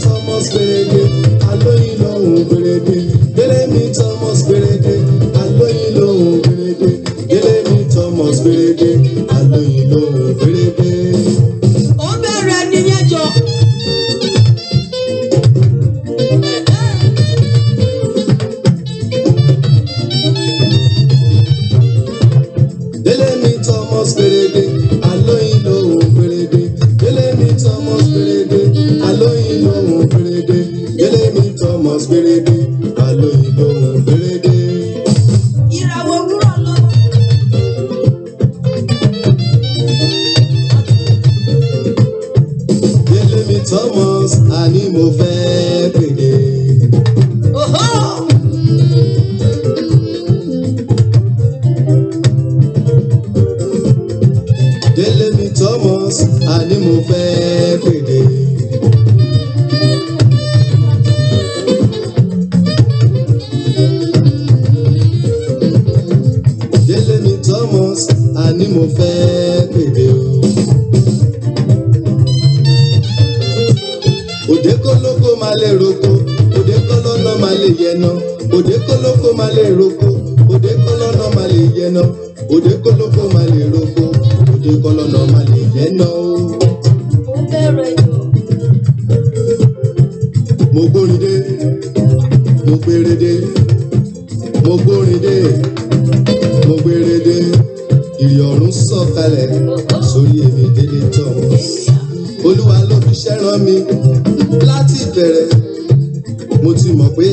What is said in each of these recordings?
Thomas Berede, alóyin lóhùn Berede. Délé mi Thomas Berede, alóyin lóhùn Berede. Délé mi Thomas Berede, alóyin lóhùn Berede. Ó bẹ̀rẹ̀ nìyẹn jọ. Délé mi Thomas Berede, alóyin lóhùn Berede. Délé mi Thomas Berede, alóyin lóhùn Berede. Délé mi Thomas Berede, alóyin lóhùn Berede. Ìràwọ̀ òwúrọ̀ lọ. Délé mi Thomas, àní mo fẹ́ pèdè. Délé mi Thomas, àní mo fẹ́ pèdè. Délé mi Thomas, àní mo fẹ́ pèdè o. Òde kólókó máa lè roko, òde kọ́lọ́nà máa lè yẹnà. Òde kólókó máa lè roko, òde kọ́lọ́nà máa lè yẹnà. Òde kólókó máa lè roko, òde kọ́lọ́nà máa lè yẹnà o. Ó bẹ̀rẹ̀ jọ. Mo gbórin dé, mo gbére dé, mo gbórin dé, mo gbére dé. Ìrì ọ̀run sọ̀kalẹ̀ sórí èmi Délé Thomas. Olúwa ló fi ṣẹ́ran mi láti ìbẹ̀rẹ̀. Mo ti mọ̀ pé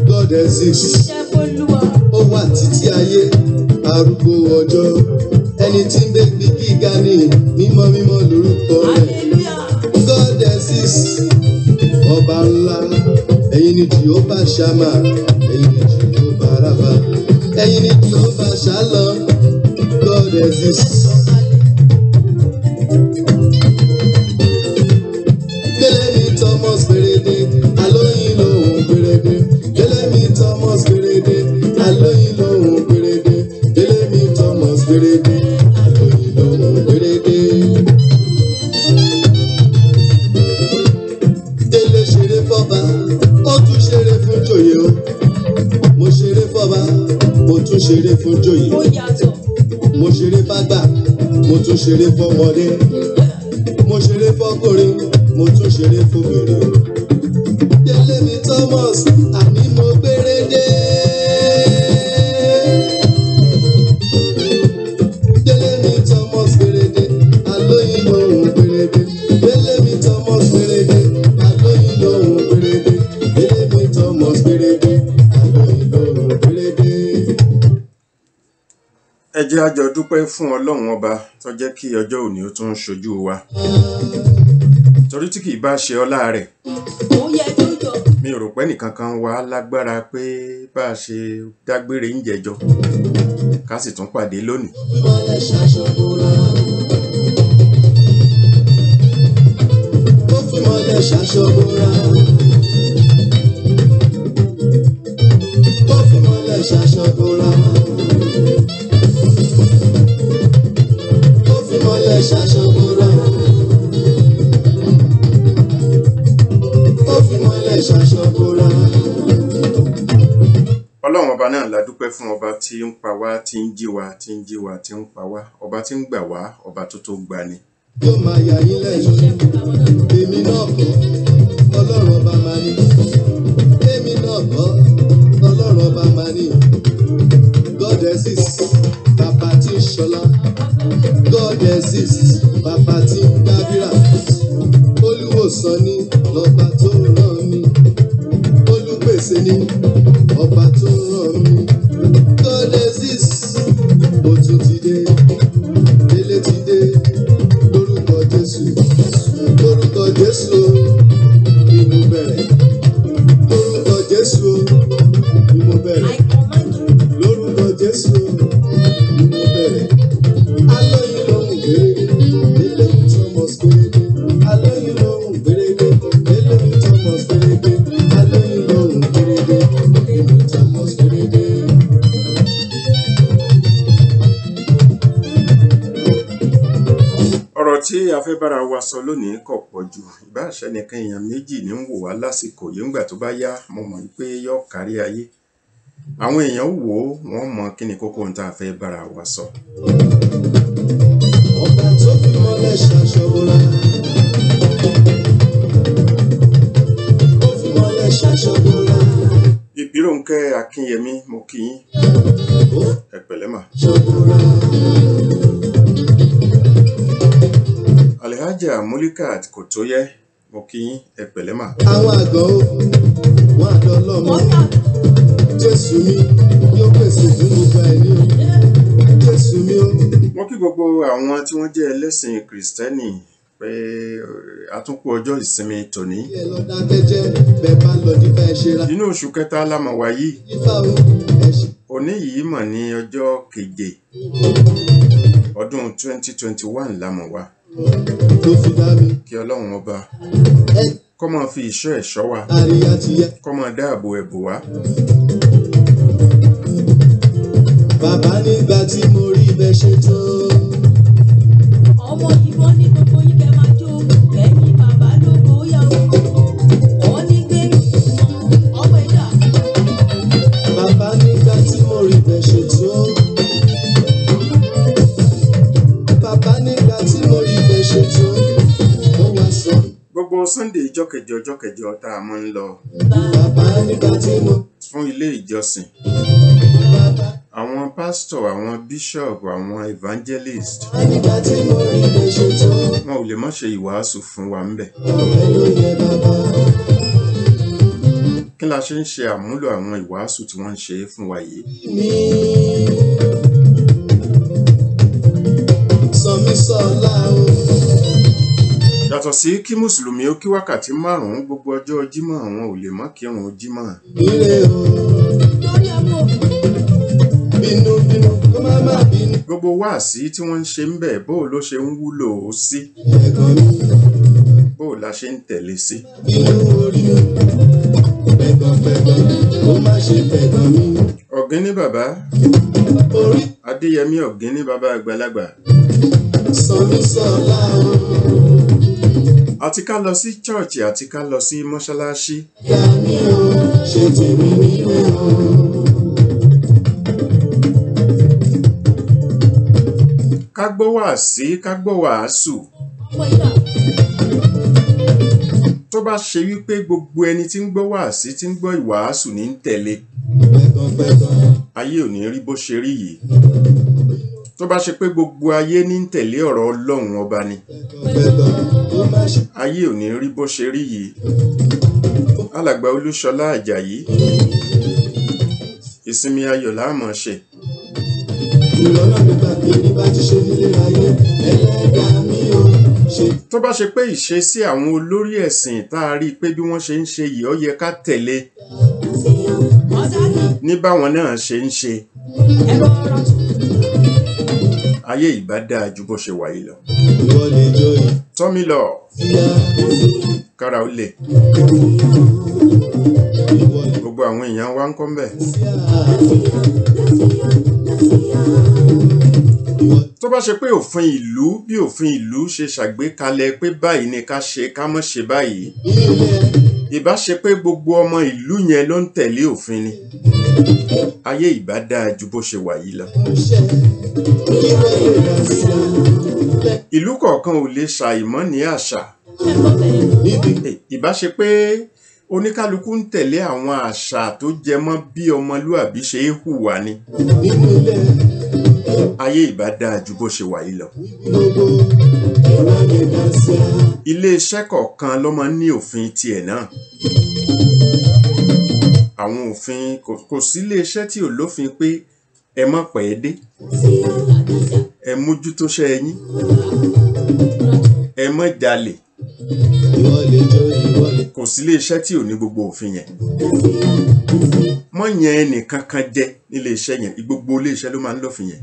God exists. Ṣé Olúwa? Ó wà títí ayé, arúgbó ọjọ́. Ẹni tí ń gbégbé gíga ní mímọ́ mímọ́ lórúkọ rẹ̀. Hallelujah. God exists. Ọba ńlá, ẹ̀yin ni Jehovah Shammah, ẹ̀yin ni Jehovah Rapha, ẹ̀yin ni Jehovah Shalom. God exists. Délé mi Thomas Berede, alóyin lóhùn Berede. Délé mi Thomas Berede, alóyin lóhùn Berede. Délé mi Thomas Berede, alóyin lóhùn Berede. Délé ṣeré fọ́ba, ó tún ṣeré fún joyè o. Mo ṣeré fọ́ba, mo tún ṣeré fún joyè. Ó yàtọ̀. Mo ṣeré fágbà, mo tún ṣeré fọ́mọdé. Mo ṣeré fọ́kùnrin, mo tún ṣeré fóbìnrin. Délé mi Thomas, àní mo gbére dé. Délé mi Thomas Berede, alóyin lóhùn Berede. Délé mi Thomas Berede, alóyin lóhùn Berede. Délé mi Thomas Berede, alóyin lóhùn Berede. Ẹ jẹ́ a jọ dúpẹ́ fún Ọlọ́run ọba tó jẹ́ kí ọjọ́ òní ó tún ṣojú wa. Torí tí kì í bá ṣe ọlá rẹ̀, Ó yẹ jọjọ. mi ò rò pé nìkan kan wà lágbára pé bá a ṣe dágbére ń jẹjọ ká sì tún pàdé lónìí. Ìmọ̀lẹ̀ ṣaṣọ́bùrà. Ó fi ìmọ̀lẹ̀ ṣaṣọ́bùrà. Ó fi ìmọ̀lẹ̀ ṣaṣọ́bùrà. Ó fi ìmọ̀lẹ̀ ṣaṣọ́bùrà. Ó fi ìmọ̀lẹ̀ ṣaṣọ́bùrà. Ọlọ́run ọba náà la dúpẹ́ fún, ọba tí ń pa wá, tí ń jí wa, tí ń jí wa, tí ń pa wá, ọba tí ń gbà wá, ọba tó tó gbani. Yóò máa yà yín lẹ́nu. Èmi náà kọ́, Ọlọ́run ọba máa ní. Èmi náà kọ́, Ọlọ́run ọba máa ní. God exists, bàbá tí ń ṣọlá. God exists, bàbá tí ń dábìrà. Olúwòsàn ni lọ́ba tó rán mi. Olùpèsè ni ọba tó rán mi. God exists, mo tún ti dé. Délé ti dé. Lórúkọ Jésù, lórúkọ Jésù ni mo bẹ̀rẹ̀. Lórúkọ Jésù ni mo bẹ̀rẹ̀. Lórúkọ Jésù ni mo bẹ̀rẹ̀. Alóyin lóhùn Berede, Délé mi Thomas ọ̀rọ̀ tí a fẹ́ bára wa sọ lónìí kò pọ̀ jù. Ìbáṣẹ nìkan èèyàn méjì ní ń wò wá lásìkò yìí, ńgbà tó bá yá mo mọ̀ pé yóò kárí ayé. Àwọn èèyàn wò ó, wọ́n mọ kí ni kókó ohun tá a fẹ́ bára wa sọ. Ọba tó fi mọ́lẹ̀ ṣaṣọ́bọ̀ra. Ó fi mọ́lẹ̀ ṣaṣọ́bọ̀ra. Ìbírónkẹ́ Akínyẹmí, mo kí yín. Ẹ pẹ̀lẹ́ mà. Ṣọ́bọ̀ra. Alhaja Mulikat Kòtóyẹ, mo kí yín. Ẹ pẹ̀lẹ́ mà. Àwọn àgọ́ ó, wọ́n àdọ́ lọ́mọ. Jésù mi yóò pèsè fún gbogbo ẹni o. Jésù mi ó. Mo kí gbogbo àwọn tí wọ́n jẹ́ ẹlẹ́sìn Kìrìsìtẹ́nì pé àtúnkù ọjọ́ ìsinmi tòní. Ẹ lọ dákẹ́jẹ́ bẹ́ẹ̀ bá lọ dífá ẹ ṣe ra. Inú oṣù kẹta la mọ̀ wá yìí. Dífá o, ẹ ṣe. Òní yìí mọ̀ ní ọjọ́ keje ọdún 2021 la mọ̀ wá. Tó fi dá mi. Kí Ọlọ́run ọba Ẹ kó máa fi ìṣọ́ ẹ̀ṣọ́ wa, àríyá ti yẹ. kó máa dáàbò ẹ̀bò wa. Bàbá nígbà tí mo rí bẹ́ ṣe tán. Ọmọ yìí wọ́n ní gbogbo yín kẹ́ máa jó. Ẹ̀yin bàbá ló bóyá o. Wọ́n ní gbé ọmọ ẹ̀dá. Bàbá nígbà tí mo rí bẹ́ ṣe tán. Bàbá nígbà tí mo rí bẹ́ ṣe tán. Ó wá sọ. Gbogbo Sunday ọjọ́ kẹjọ tá a máa ń lọ Bàbá nígbà tí mo. fún ilé ìjọsìn. Bàbá Àwọn pásítọ̀, àwọn bíṣọ̀pù, àwọn evangelist, nígbà tí mo rí bẹ́ ṣe tán. wọn ò lè má ṣe ìwàásù fún wa ńbẹ̀. Ọ̀rẹ́ ló yẹ bàbá. Kí la ṣe ń ṣe àmúlò àwọn ìwàásù tí wọ́n ń ṣe fún wa yìí? Mi. Sọmi sọlá o. Yàtọ̀ sí kí Mùsùlùmí ó kí wákàtí 5 gbogbo ọjọ́ Jímọ̀, àwọn ò lè má kírun Jímọ̀. Ire o. Lórí àpò. Bínú bínú kó má má bínú. Gbogbo wáàsí tí wọ́n ń ṣe ń bẹ̀, bó ló ṣe ń wúlò ó sí, Ẹ̀gàn mi. bó la ṣe ń tẹ̀lé sí. Bínú orí mi. Pẹ̀gàn kó má ṣe pẹ̀gàn mi. Ọ̀gíní bàbá, Orí Adéyẹmí Ọ̀gíní bàbá àgbàlagbà. sọmi sọlá o. Àti ká lọ sí chọ́ọ̀chì àti ká lọ sí mọ́ṣáláṣí. Yá mi o, ṣe tèmi nílé o. Ká gbọ́ wáàsí, ká gbọ́ wàásù. Ọmọ ẹ̀dá. Tó bá ṣe wípé gbogbo ẹni tí ń gbọ́ wàásí, tí ń gbọ́ ìwàásù ní ń tẹ̀lé, Pẹ̀gàn ayé ò ní rí bó ṣe rí yìí. Tó bá ṣe pé gbogbo ayé ní ń tẹ̀lé ọ̀rọ̀ Ọlọ́run ọba ni, kó má ṣe. ayé ò ní rí bó ṣe rí yìí. Alàgbà Olúṣọlá Àjàyí, ìsinmi ayọ̀ la máa ṣe. Ìrọ̀lá mi gbà pé ní bá ti ṣe nílé ayé. Ẹlẹ́dàá mi o. Ṣe Tó bá ṣe pé ìṣesí àwọn olórí ẹ̀sìn tá a rí i pé bí wọ́n ṣe ń ṣe yìí ó yẹ ká tẹ̀lé Ọ̀dà ni ní báwọn náà ṣe ń ṣe, ẹ̀rọ ọ̀rọ̀. ayé ìbá dáa ju bó ṣe wà yìí lọ. ìwọ lè jó Tọ́mí lọ, ìyá. kára ó lè. Ìwọ lè Gbogbo àwọn èèyàn wa ń kọ́ mbẹ̀. síá. Ìwọ Tó bá ṣe pé òfin ìlú bí òfin ìlú ṣe ṣàgbékalẹ̀ pé báyìí ni ká ṣe, ká má ṣe báyìí, ilé. ìbá ṣe pé gbogbo ọmọ ìlú yẹn ló ń tẹ̀lé òfin ni, ayé ìbá dáa ju bó ṣe wà yìí lọ. Iṣẹ́ ìwọ lè dá síá. Ìlú kọ̀ọ̀kan ò lè ṣàìmọ́ ní àṣà. Ẹ̀kọ́ bẹ̀rẹ̀. Níbi Ìbá ṣe pé oníkálukú ń tẹ̀lé àwọn àṣà tó jẹ mọ́ bí ọmọlúàbí ṣe é hùwà ni, nínú ilé. ayé ìbá dáa ju bó ṣe wà yìí lọ. Gbogbo ìwọ lè dá síá. Ilé-iṣẹ́ kọ̀ọ̀kan ló máa ń ní òfin tiẹ̀ náà. Àwọn òfin kò sí ilé-iṣẹ́ tí ò lófin pé ẹ má pẹ́ dé, ẹ mójútó ṣẹ́ yín, ẹ má jalè. Ìwọ lè jó ìwọ lè. Kò sí ilé-iṣẹ́ tí ò ní gbogbo òfin yẹn. Mọ́ yẹn ẹnìkan kan jẹ nílé-iṣẹ́ yẹn, gbogbo ilé-iṣẹ́ ló máa ń lófin yẹn.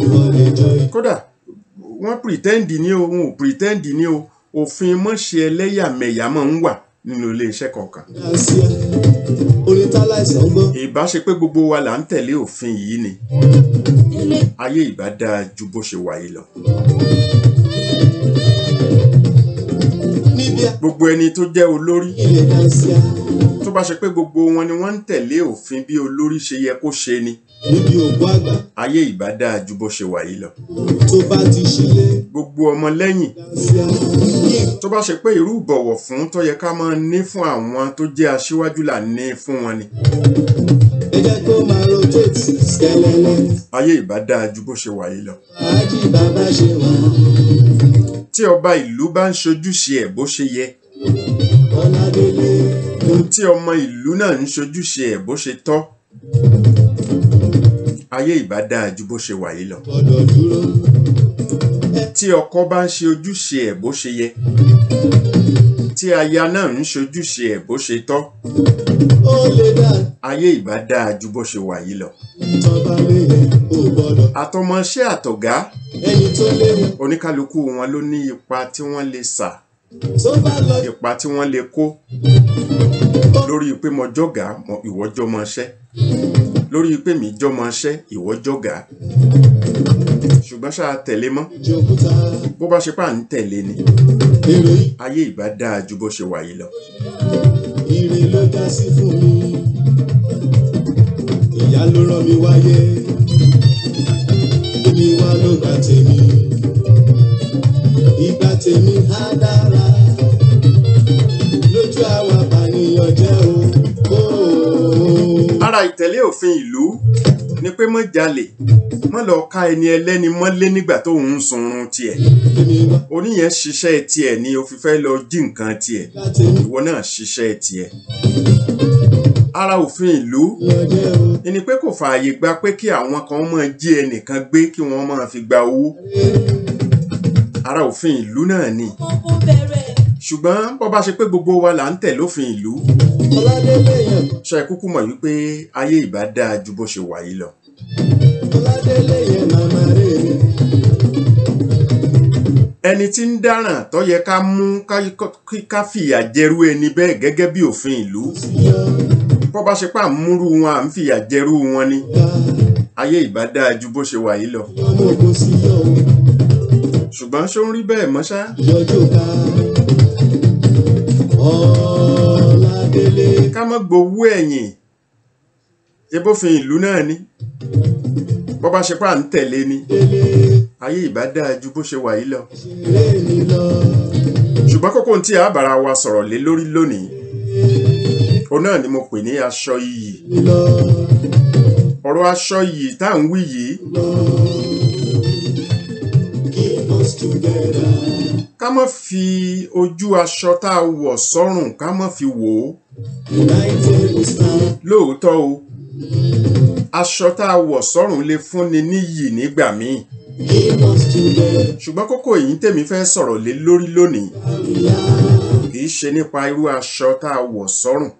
Ìwọ lè jó Kódà wọ́n pretend ní o, wọn ò pretend ní o, òfin mọ́ ṣe ẹlẹ́yàmẹ̀yà máa ń wà nínú ilé iṣẹ́ kọ̀ọ̀kan. Àsíá, orin táláìsàn gbọ́. Ìbá ṣe pé gbogbo wa là ń tẹ̀lé òfin yìí ni, délé ayé ìbá dáa ju bó ṣe wà yìí lọ. Níbi Gbogbo ẹni tó jẹ́ olórí, ilẹ̀ Àsíá, tó bá ṣe pé gbogbo wọn ni wọ́n ń tẹ̀lé òfin bí olórí ṣe yẹ kó ṣe ni, níbi ògbó àgbà ayé ìbá dáa ju bó ṣe wà yìí lọ. tó bá ti ṣílé Gbogbo ọmọ lẹ́yìn Àsíá, yí tó bá ṣe pé irú ìbọ̀wọ̀ fún tó yẹ ká máa ní fún àwọn tó jẹ́ aṣíwájú là ní fún wọn ni, ẹ jẹ́ kó máa rotate skẹ́lẹ́lẹ́. ayé ìbá dáa ju bó ṣe wà yìí lọ. Àájì bàbá ṣe wà, Tí ọba ìlú bá ń ṣojúṣe ẹ̀ bó ṣe yẹ, Ọládélé ló tí ọmọ ìlú náà ń ṣojúṣe ẹ̀ bó ṣe tọ́, ayé ìbá dáa ju bó ṣe wà yìí lọ. gbọ́dọ̀ dúró. Tí ọkọ bá ń ṣe ojúṣe ẹ̀ bó ṣe yẹ, tí aya náà ń ṣojúṣe ẹ̀ bó ṣe tọ́, Ó lè dà ayé ìbá dáa ju bó ṣe wà yìí lọ. tọ́ba léyẹ, ó gbọ́dọ̀. Àtọmọṣẹ́ àtọ̀gá, Ẹni tó léwu oníkálukú wọn ló ní ipa tí wọ́n lè sà, tó bá lọ ipa tí wọ́n lè kó lórí pé mo jọ̀gá ìwọ jọmọṣẹ́, lórí pé mi jọmọṣẹ́ ìwọ jọ̀gá. Ṣùgbọ́n ṣáà tẹ̀lé mọ́, jòkúta. bó bá ṣe pà ń tẹ̀lé ni, Èrò yìí, ayé ìbá dáa ju bó ṣe wà yìí lọ. ire ló dá sí fún mi. Ìyá ló rán mi wáyé. Èmi wá ló gbà tèmi. Ìgbà tèmi á dára. Lójú àwa àpànìyàn jẹ́ o. Ara ìtẹ̀lé òfin ìlú ni pé mọ́ jalè, mọ́ lọ ká ẹni ẹlẹ́ni mọ́lé nígbà tó ń sunrun tiẹ̀. Èmi wá Oníyẹn ṣiṣẹ́ tiẹ̀ ni o fi fẹ́ lọ jí nǹkan tiẹ̀, gbà tèmi. ìwọ náà ṣiṣẹ́ tiẹ̀. Ara òfin ìlú Yàn jẹ́ o. ni pé kò fààyè gba pé kí àwọn kan máa jí ẹnìkan gbé kí wọ́n máa fi gba owó. Ara òfin ìlú náà ni. ọmọ kò bẹ̀rẹ̀ Ṣùgbọ́n bó bá ṣe pé gbogbo wa là ń tẹ̀lé òfin ìlú, Ọládélé yàn. ṣe kúkú mọ̀ wípé ayé ìbá dáa ju bó ṣe wà yìí lọ. Ọládélé yẹn màmá rè é. Ẹni tí ń dáràn tó yẹ ká mú ká fìyà jẹrú ẹni bẹ́ẹ̀ gẹ́gẹ́ bí òfin ìlú, bó bá ṣe pà múrú wọn à ń fìyà jẹrú wọn ni, ayé ìbá dáa ju bó ṣe wà yìí lọ. Ọmọ ogun sí yọ o. Ṣùgbọ́n ṣó ń rí bẹ́ẹ̀ mọ́ ṣá? Yọjú ká. Ọládélé. Ká má gbowó ẹ̀yìn, ebófin ìlú náà ni, bó bá ṣe pà ń tẹ̀lé ni, Délé. ayé ìbá dáa ju bó ṣe wà yìí lọ. Ṣeré mi lọ. Ṣùgbọ́n kókó tí a bára wa sọ̀rọ̀ lé lórí lónìí, òun náà ni mo pè ní aṣọ iyì. Mi lọ. Ọ̀rọ̀ aṣọ iyì tá à ń wí yìí, Keep us together. ká má fi ojú aṣọ tá a wọ̀ sọ́rùn ká má fi wò ó. United we stand. Lóòótọ́ o, aṣọ tá a wọ̀ sọ́rùn lè fúnni níyì nígbà míì. Keep us together. Ṣùgbọ́n kókó èyí tèmi fẹ́ sọ̀rọ̀ lé lórí lónìí Yeah. kì í ṣe nípa irú aṣọ tá a wọ̀ sọ́rùn.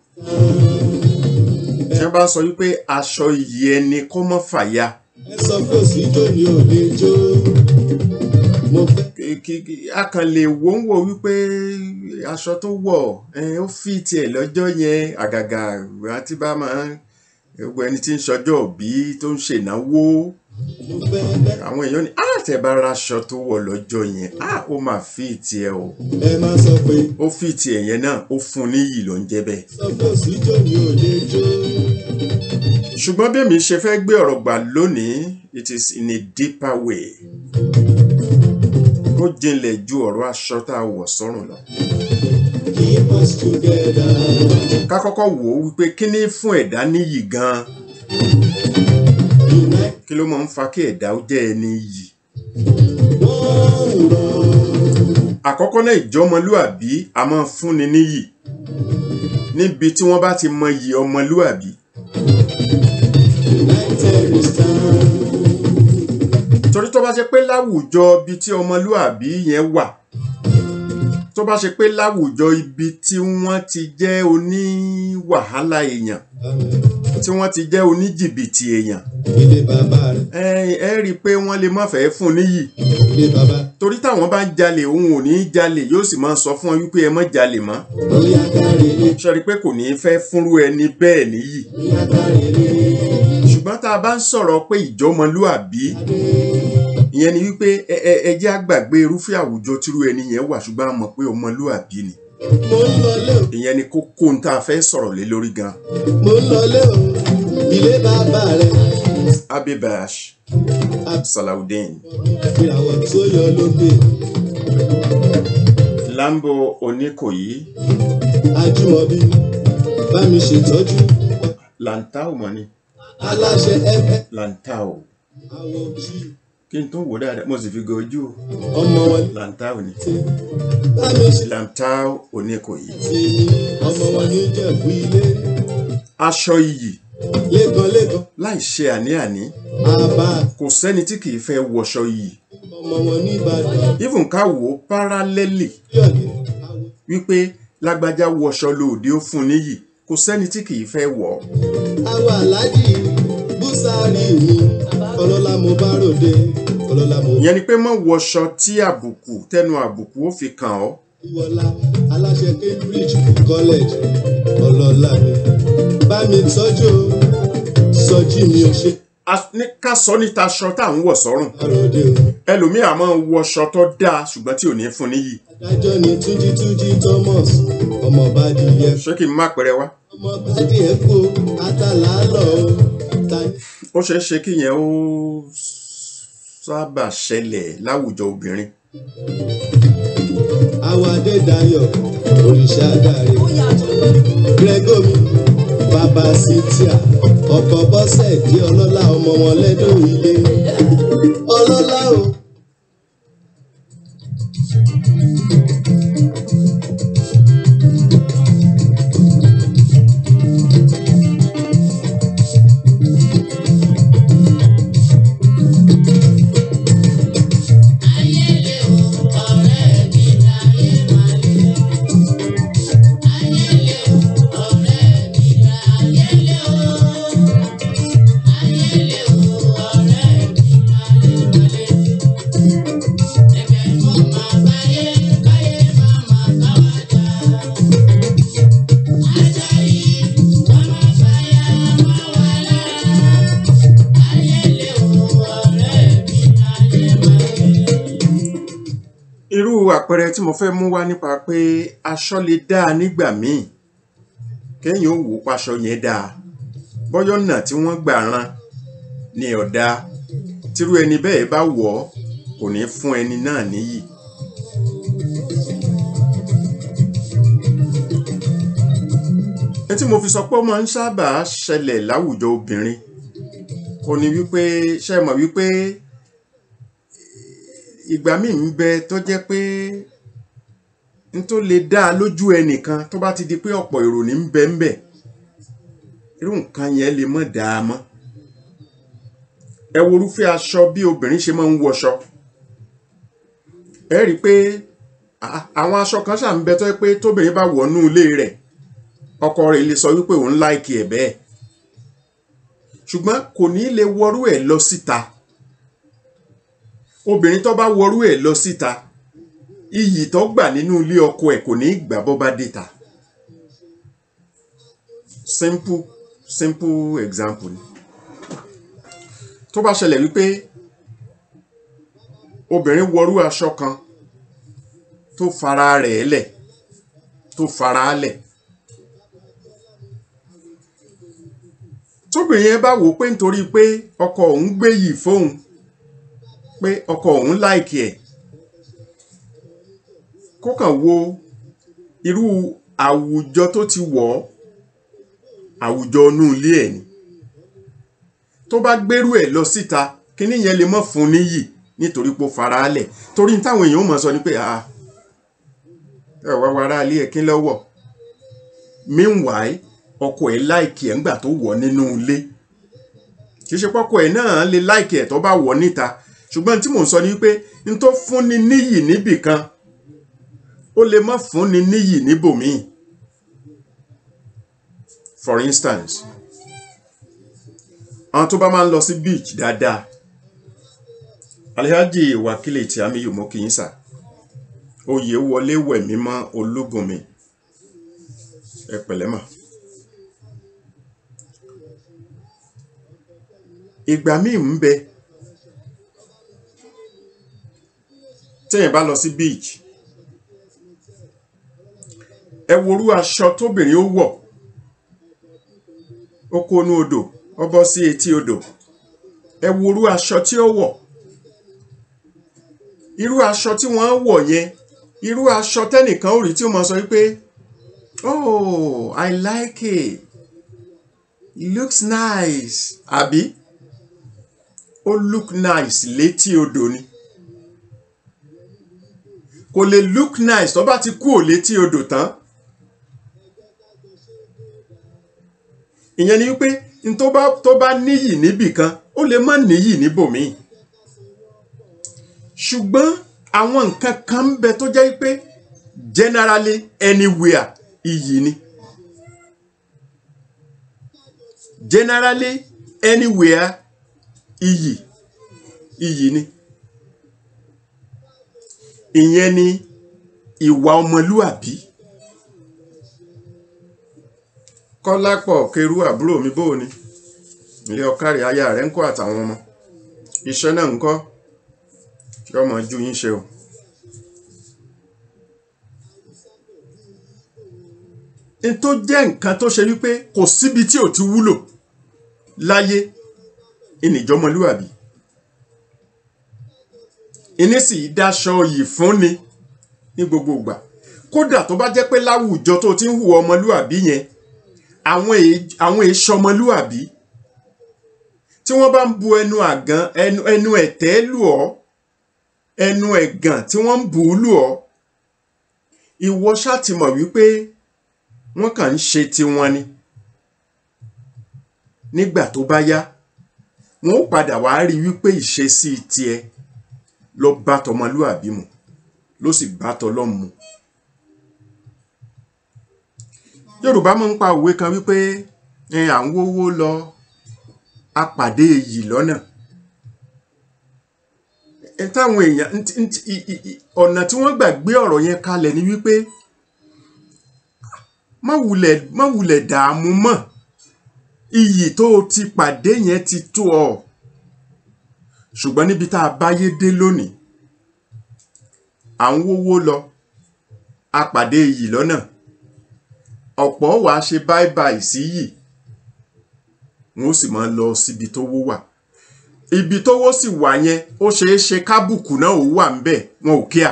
Tí wọ́n bá sọ wípé aṣọ iyì ẹni kó má fàya, Ẹ sọ pé òsì jó ni ò lè jó. Mo fẹ́ a kàn lè wò ń wò wípé aṣọ tó wọ̀ ó fi tiẹ̀ lọ́jọ́ yẹn, àgàgà àti bá máa gbogbo ẹni tí ń ṣọjọ́ òbí tó ń ṣènáwó, mo fẹ́ bẹ́. àwọn èèyàn ní tẹ́ bá raṣọ tó wọ̀ lọ́jọ́ yẹn ó máa fi tiẹ̀ o, Ẹ máa sọ pé ó fi tiẹ̀ yẹn náà ó fún níyì ló ń jẹ́ bẹ́ẹ̀. sọ pé òsì jó ni ò lè jó. Ṣùgbọ́n bí èmi ṣe fẹ́ gbé ọ̀rọ̀ gbà lónìí, it is in a deeper way. Ó jinlẹ̀ ju ọ̀rọ̀ aṣọ tá a wọ̀ sọ́rùn lọ. Keep us together. Ká kọ́kọ́ wò ó wípé kí ni fún ẹ̀dá níyì gan-an? Unite Kí ló máa ń fa kí ẹ̀dá ó jẹ́ ẹni iyì? one love. Àkọ́kọ́ náà, ìjọmọlúàbí a máa fúnni níyì. Níbi tí wọ́n bá ti mọ iyì ọmọlúàbí, United we stand. torí tó bá ṣe pé láwùjọ ibi tí ọmọlúàbí yẹn wà, tó bá ṣe pé láwùjọ ibi tí wọ́n ti jẹ́ oní wàhálà èèyàn, tí wọ́n ti jẹ́ oníjìbìtì èèyàn ilé bàbá rẹ̀. ẹ rí i pé wọ́n lè má fẹ́ fún níyì Ilé bàbá. torí táwọn bá ń jalè òun ò ní í jalè yóò sì máa sọ fún wọn wípé ẹ má jalè mọ́ Bóyá kárí ilé. ṣe rí i pé kò ní í fẹ́ fúnrú ẹni bẹ́ẹ̀ níyì Bóyá kárí ilé. ṣùgbọ́n tá a bá ń sọ̀rọ̀ pé ìjọmọlúàbí ìyẹn ni wípé ẹ jẹ́ àgbàgbé irúfẹ́ àwùjọ tírú ẹni yẹn wà ṣùgbọ́n a mọ̀ pé ọmọlúàbí ni Mo ń lọlé o. ìyẹn ni kókó ń tá a fẹ́ sọ̀rọ̀ lé lórí gan. Mo ń lọlé o. Ilé bàbá rẹ̀. Abibash Salaudeen Ìràwọ̀ tó yọ lókè. Lambo Oníkòyí Ajímọ̀bí. Bá mi ṣètọ́jú. Lantau mọ́ni Aláṣẹ ẹgbẹ́. Lantau Àwọn òjì. kí n tún wò dáadáa mo sì fi gojú Ọmọ wọn Lantau ni bá mi ṣe Lantau Oníkòyí. ti ọmọ wọn ní Ìjẹ̀bú Ilé. Aṣọ iyì Lẹ́gàn. láì ṣe àní-àní Àbá. kò sẹ́ni tí kìí fẹ́ wọṣọ iyì Ọmọ wọn ní Ìbàdàn. even ká wò ó parallelly Yọ̀dẹ̀. Àwọn. wípé lágbájá wọṣọ lòdì ó fún níyì kò sẹ́ni tí kìí fẹ́ wọ̀ ọ́. Àwọn aláàjì Búsárì mi. Ọlọ́lá mo bá ròde. Ọlọ́lá mo ìyẹn ni pé má wọṣọ tí àbùkù tẹnu àbùkù ó fi kàn ọ́. Ìwọlá aláṣẹ Cambridge College. Ọlọ́lá mi. Bá mi tọ́jú o. Sọjí mi ò ṣe. Ní ká sọ níta aṣọ tá à ń wọ̀ sọ́rùn Àròdé o. ẹlòmíà máa ń wọṣọ tó dáa ṣùgbọ́n tí ò ní fún níyì. Adájọ́ ni Túnjí Thomas. Ọmọ bá di yẹ. ṣé kí n má pẹrẹ wá. Ọmọ bá di ẹ kó. Atàlá lọ o. Tani. ó ṣeé ṣe kí yẹn ó sábà ṣẹlẹ̀ láwùjọ obìnrin. Àwọn Adédayọ̀. Òrìṣà dáre. Ó yàtọ̀. Gregomi. Bàbá Cynthia. Ọkọ̀ Bọ́sẹ̀ di ọlọ́lá ọmọ wọn lẹ́dọ̀ ilé. Ọlọ́lá o. irú àpẹẹrẹ tí mo fẹ́ mú wá nípa pé aṣọ lè dáa nígbà míì kéèyàn ó wò paṣọ yẹn dáa bọ́yọ̀ náà tí wọ́n gbà rán ni ọ̀dà tírú ẹni bẹ́ẹ̀ bá wọ̀ ọ́ kò ní fún ẹni náà níyì. tí mo fi sọ pé ó máa ń sábà ṣẹlẹ̀ láwùjọ obìnrin ó ní wípé ṣe mọ̀ wípé ìgbà míì ń bẹ tó jẹ́ pé n tó lè dáa lójú ẹnìkan tó bá ti di pé ọ̀pọ̀ èrò ní ń bẹ ń bẹ irú nǹkan yẹn lè mọ̀ dáa mọ́. ẹ wo irúfẹ́ aṣọ bí obìnrin ṣe máa ń wọṣọ ẹ rí i pé àwọn aṣọ kan ṣà ń bẹ tó jẹ́ pé tóbìnrin bá wọ̀ nú ilé rẹ̀ ọkọ rẹ̀ lè sọ wípé òun láìkì ẹ̀ bẹ́ẹ̀ ṣùgbọ́n kò ní lè wọrú ẹ̀ lọ síta. Obìnrin tó bá wọrú ẹ̀ lọ síta iyì tó gbà nínú ilé ọkọ ẹ̀ kò ní gbà bọ́ bá déta. simple example ni tó bá ṣẹlẹ̀ wípé obìnrin wọrú aṣọ kan tó fara rẹ̀ lẹ̀ tó fara lẹ̀ tóbìnrin yẹn bá wò pé nítorí pé ọkọ òun gbé yìí fóun pé ọkọ òun láìkì ẹ̀ kó kàn wo irú àwùjọ tó ti wọ̀ ọ́ àwùjọ inú ilé ẹ̀ ni tó bá gbérú ẹ̀ lọ síta kíní yẹn lè mọ́ fún níyì nítorí pé ó fara lẹ̀ torí táwọn èèyàn mọ̀ sọ ni pé ẹ wá wàrà ilé ẹ̀ kí lọ́wọ́ meanwhile ọkọ ẹ̀ láìkì ẹ̀ ńgbà tó wọ̀ nínú ilé kì í ṣe pọ́kọ ẹ̀ náà lè láìkì ẹ̀ tó bá wọ̀ níta ṣùgbọ́n tí mò ń sọ ni wípé n tó fúnni níyì níbì kan ó lè má fúnni níyì níbòmíì for instance àwọn tó bá máa ń lọ sí beach dáadáa Alhaji Wakili Tìámíyù mo kì í sà oyè wọlé wẹ̀ mímọ́ Olúbùnmi ẹ pẹ̀lẹ́ mà. Ìgbà míì ń bẹ téèyàn bá lọ sí beach ẹ worú aṣọ tóbìnrin ó wọ̀ ó kó inú odò ó bọ́ sí etí odò ẹ worú aṣọ tí ó wọ̀ irú aṣọ tí wọ́n wọ̀ yẹn irú aṣọ tẹ́nìkan ó rí tí ó máa sọ wípé oh I like it looks nice àbí ó look nice létí odò ni kò lè look nice tó bá ti kú ò létí odò tán ìyẹn ni wípé tó bá níyì níbì kan ó lè má níyì níbòmíì ṣùgbọ́n àwọn nǹkan kan ń bẹ tó jẹ́ wípé generally anywhere iyì ni generally anywhere iyì ni ìyẹn ni ìwà ọmọlúàbí. Kọ́lápọ̀ Kẹrù àbúrò mi bóò ni ilé ọkàrí aya rẹ̀ ń kọ́ àtàwọn ọmọ iṣẹ́ náà ń kọ́ kí ọmọ ju yín ṣe o. n tó jẹ́ nǹkan tó ṣe wípé kò síbi tí ò ti wúlò láyé ìnìjọmọlúàbí ìní sì dáṣọ yìí fún ni ní gbogbo ìgbà kódà tó bá jẹ́ pé láwùjọ tó ti ń hùwà ọmọlúàbí yẹn àwọn èso ọmọlúàbí tí wọ́n bá ń bu ẹnu àgàn ẹnu ẹ̀tẹ́ lù ọ́ ẹnu ẹ̀gàn tí wọ́n ń bù ú lù ọ́ ìwọ ṣáà ti mọ̀ wípé wọ́n kàn ń ṣe tiwọn ni nígbà tó bá yá wọ́n ó padà wá rí wípé ìṣesí tiẹ̀ ló bá tọmọlúàbí mu ló sì bá tọlọ́run mu. Yorùbá máa ń pa òwe kan wípé à ń wówó lọ a pàdé èyí lọ́nà táwọn èèyàn ọ̀nà tí wọ́n gbàgbé ọ̀rọ̀ yẹn kalẹ̀ ni wípé má wulẹ̀ dààmú mọ́ iyì tó ti pàdé yẹn ti tó ọ ṣùgbọ́n níbi tá a báyé dé lónìí à ń wówó lọ a pàdé iyì lọ́nà ọ̀pọ̀ wàá ṣe báìbáì sí yìí wọn ó sì máa lọ síbi tó wó wà ibi tó wó sì wà yẹn ó ṣeé ṣe kábùkù náà ó wà ńbẹ̀ wọn ò kíá.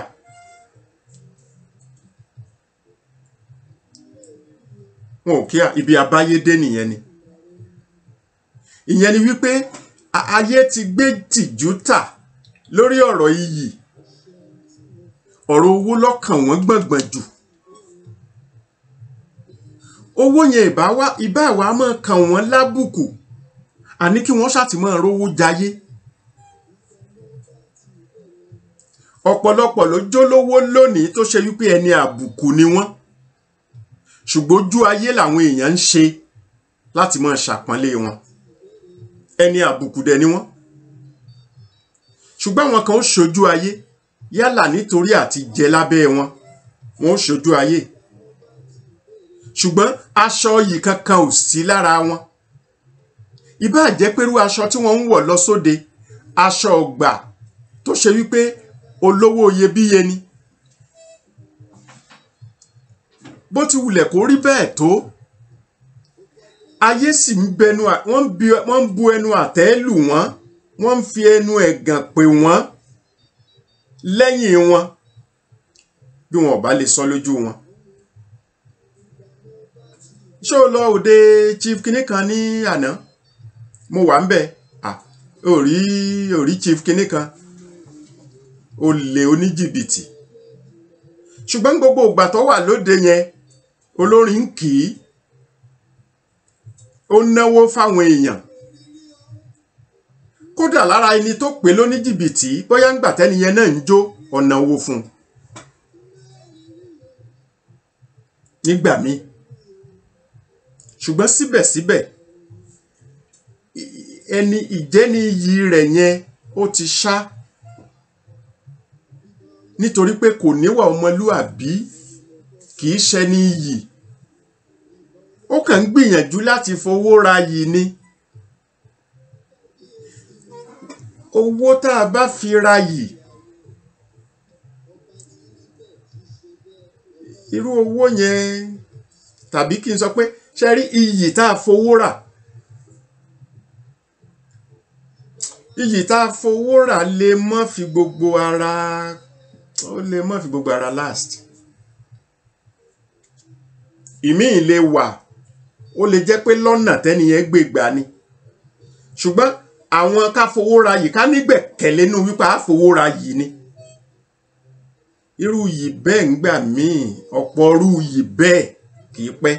wọn ò kíá ibi abáyédé nìyẹn ni ìyẹn ni wípé ayé ti gbé tìjú tà lórí ọ̀rọ̀ iyì ọ̀rọ̀ owó lọ́kàn wọ́n gbọ̀ngbọ̀n jù owó yẹn ìbá wa máa kàn wọ́n lábùkù àní kí wọ́n ṣàtìmọ́ rówó jayé ọ̀pọ̀lọpọ̀ ló jólówó lónìí tó ṣe wípé ẹni àbùkù ni wọ́n ṣùgbọ́n ojú ayé làwọn èèyàn ń ṣe láti máa ṣàpọ́nlé wọn ẹni àbùkù dẹ̀ ni wọ́n ṣùgbọ́n àwọn kan ó ṣojú ayé yálà nítorí àti jẹ lábẹ́ wọn ó ṣojú ayé ṣùgbọ́n aṣọ yìí kankan ò sí lára wọn ìbá jẹ́ pẹ̀lú aṣọ tí wọ́n ń wọ̀ lọ sóde aṣọ ọgbà tó ṣe wípé olówó iyebíye ni bó ti wulẹ̀ kó rí bẹ́ẹ̀ tó ayé sì ń bẹnu wọ́n ń bu ẹnu àtẹ́ lù wọ́n ń fi ẹnu ẹ̀gàn pè wọ́n lẹ́yìn wọn bí wọn ò bá lè sọ lójú wọn. ṣé o lọ òde chief kinní kan ní àná mo wà ń bẹ̀ ò rí chief kinní kan olè oníjìbìtì ṣùgbọ́n gbogbo ìgbà tó wà lóde yẹn olórin ń kì í ó náwó fáwọn èèyàn kódà lára ẹni tó pè lóníjìbìtì bóyá ń gbà tẹ́niyẹn náà ń jó ọ̀nà owó fún un nígbà míì ṣùgbọ́n síbẹ̀síbẹ̀ ẹni ìjẹ́ni iyì rẹ̀ yẹn ó ti ṣá nítorí pé kò níwà ọmọlúàbí, kì í ṣẹni iyì, ó kàn ń gbìyànjú láti fowó ra yìí ni. Owó tá a bá fi ra yìí, irú owó yẹn, tàbí kí n sọ pé ṣe rí iyì tá a fowó rà, iyì tá a fowó rà lè má fi gbogbo ara, ó lè má fi gbogbo ara last. Ìmíì lè wà, ó lè jẹ́ pé lọ́nà tẹ́niyẹn gbé gbà ni, ṣùgbọ́n àwọn ká fowó ra yìí ká nígbẹ̀kẹ̀lé nínú wípé á fowó ra yìí ni. Irú yìí bẹ́ẹ̀ ń gbà míì, ọ̀pọ̀ irú yìí bẹ́ẹ̀ kì í pẹ́.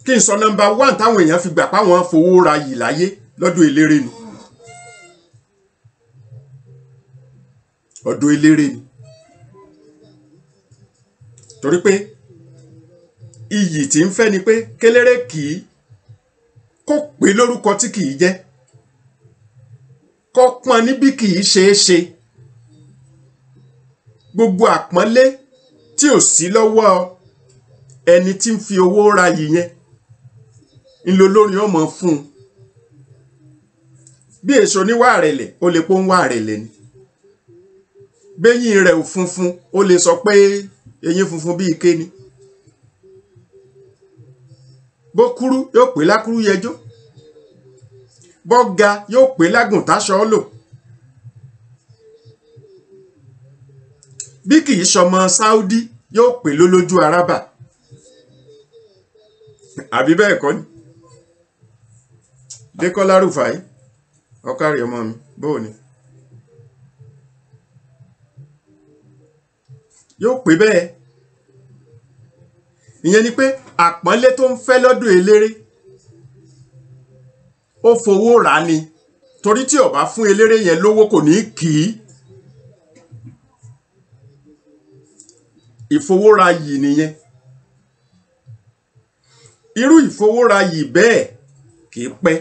Kí n sọ nọ́mbà 1 táwọn èèyàn fi gbà páwọn fowó ra yìí láyé lọ́dún eléré ni. Ọdún eléré ni. Torí pé iyì tí ń fẹ́ ni pé kéléré kì í kó pè lórúkọ tí kì í jẹ́, kó pọ́n níbí kì í ṣe é ṣe. Gbogbo àpọ́nlé tí ò sí lọ́wọ́ ẹni tí ń fi owó ra yìí yẹn ńlọ lórí ọmọ fún un. Bí èso níwà rẹ̀lẹ̀, ó lè pọ́ ń wà rẹ̀lẹ̀ ni. Béyìn rẹ̀ ò funfun, ó lè sọ pé eyín funfun bí ike ni. Bó kúrú yóò pè lákúrú yẹjọ́, bó ga yóò pè lágùn táṣọ lò. Bí kì í ṣọmọ Sáúdí yóò pè lólójú arábà. Àbí bẹ́ẹ̀ kọ́ ni? Dékọ́lá Rúfàí, ọkàrí ọmọ mi, bóò ni? Yóò pè bẹ́ẹ̀. Ìyẹn ni pé àpọ́nlé tó ń fẹ́ lọ́dún eléré, ó fowó rà ni, torí tí ó bá fún eléré yẹn lówó kò ní kì í. Ìfowóra yìí nìyẹn. Irú ìfowóra yìí bẹ́ẹ̀ kì í pẹ́.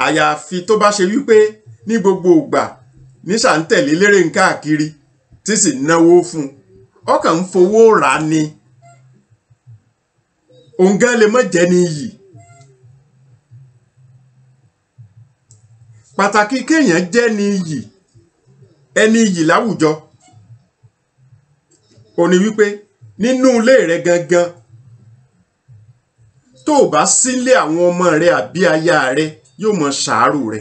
Àyàfi tó bá ṣe wípé ní gbogbo ìgbà ní ṣàǹtẹ̀lé eléré ń káàkiri tí sì náwó fún, ọkàn ń fowó rà ni. Òun gan lè má jẹ́ ní iyì. Pàtàkì kéèyàn jẹ́ ní iyì, ẹni iyì láwùjọ, ó ní wípé nínú ilé rẹ gangan, tó bá sílé àwọn ọmọ rẹ àbí aya rẹ yóò mọ ṣàárò rẹ.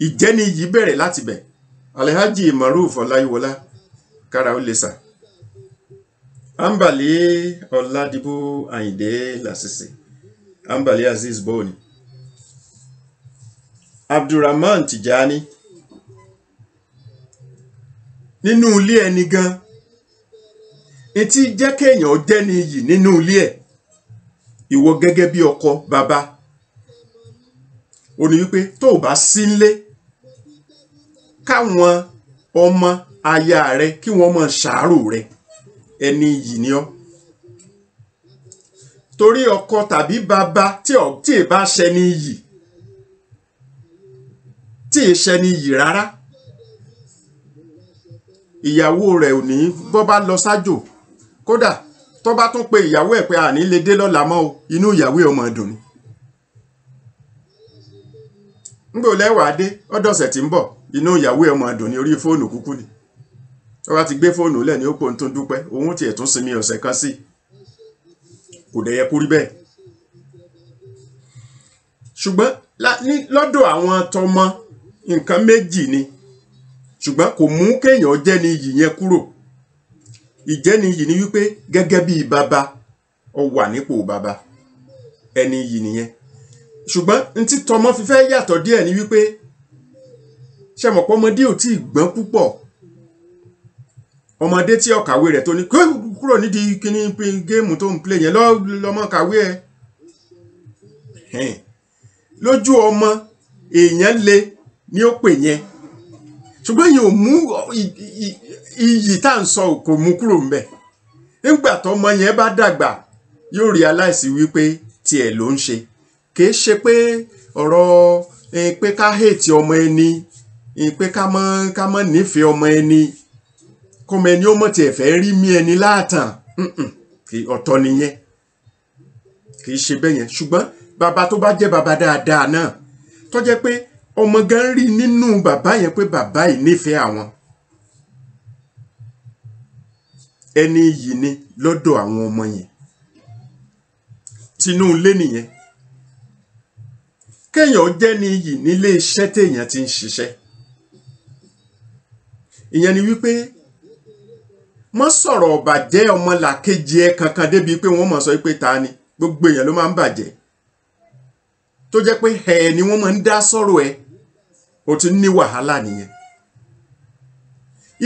Ìjẹ́ni iyì bẹ̀rẹ̀ láti bẹ̀. Alhaji Maruf Ọláyíwọlá, kára ó lè sà. Ambali Ọládìbò Àyìndé Lásìsì, Ambali Aziz Boni, Abdulrahman Tijani. Nínú ilé ẹni gan, etí jẹ́ kéèyàn jẹ́ ní iyì nínú ilé ẹ̀. Ìwọ gẹ́gẹ́ bí ọkọ, bàbá, ó ní wípé tó bá sí nílé, káwọn ọmọ aya rẹ kí wọ́n mọ ṣàárò rẹ, ẹni iyì ni ọ́. Torí ọkọ tàbí bàbá tí ì bá ṣẹni iyì, tí ì ṣẹni iyì rárá, ìyàwó rẹ̀ ò ní, bó bá lọ sájò, kódà tó bá tún pe ìyàwó ẹ̀ pé àní lè dé lọ́la mọ́ o, inú ìyàwó ẹ̀ ọmọ dùn ni. Ńgbò lẹ́wàá dé ọdọ̀ọ̀sẹ̀ tí ń bọ̀, inú ìyàwó ẹ̀ ọmọ dùn ní orí fóònù kúkú ni. Tó bá ti gbé fóònù lẹ̀ ní ó pò ń tún dúpẹ́, òun tiẹ̀ tún sinmi ọ̀sẹ̀ kan sí. Kò dẹ̀ yẹ kó rí bẹ́ẹ̀. Ṣùgbọ́n lọ́dọ̀ àwọn tọmọ nǹkan méjì ni, ṣùgbọ́n kò mú kéèyàn jẹ́ ní iyì yẹn kúrò. Ìjẹ́ni iyì ni wípé gẹ́gẹ́ bí bàbá, ó wà nípò bàbá, ẹni iyì nìyẹn. Ṣùgbọ́n ntí tọmọ fi fẹ́ yàtọ̀ díẹ̀ ni wípé ṣé mọ̀ pé ọmọdé ò tí ì gbọ́n púpọ̀. Ọmọdé tí ọ̀kàwé rẹ̀ tó ní kúrò nídìí kíní géèmù tó ń play yẹn lọ́mọ kàwé ẹ̀. Lójú ọmọ èèyàn le ní ó pè yẹn, ṣùgbọ́n yìí ò mú iyì tá à ń sọ kò mú kúrò ń bẹ̀. Nígbà tọ́mọ yẹn bá dàgbà yóò realize wípé tiẹ̀ ló ń ṣe, kì í ṣe pé ọ̀rọ̀ pé ká hate ọmọ ẹni, pé ká mọ́ nífẹ̀ẹ́ ọmọ ẹni, kọ́mọ ẹni ó mọ̀ tiẹ̀ fẹ́ rí mí ẹni láàtàn, ọ̀tọ̀ nìyẹn, kì í ṣe bẹ́ẹ̀ yẹn. Ṣùgbọ́n bàbá tó bá jẹ́ bàbá dáadáa náà tó jẹ́ pé ọmọ gan rí nínú bàbá yẹn pé bàbá yìí nífẹ̀ẹ́ àwọn, ẹni yìí ni lọ́dọ̀ àwọn ọmọ yẹn, tinú ilé nìyẹn. Kéèyàn jẹ́ ní iyì nílé iṣẹ́ téèyàn ti ń ṣiṣẹ́, ìyẹn ni wípé mọ́ sọ̀rọ̀ ọ̀bàjẹ́ ọmọlàkejì ẹ kankan débi pé wọ́n mọ̀ sọ pé ta ni, gbogbo èèyàn ló máa ń bàjẹ́, tó jẹ́ pé ẹ̀ ni wọ́n máa ń dá sọ̀rọ̀ ẹ, ó ti ní wàhálà nìyẹn.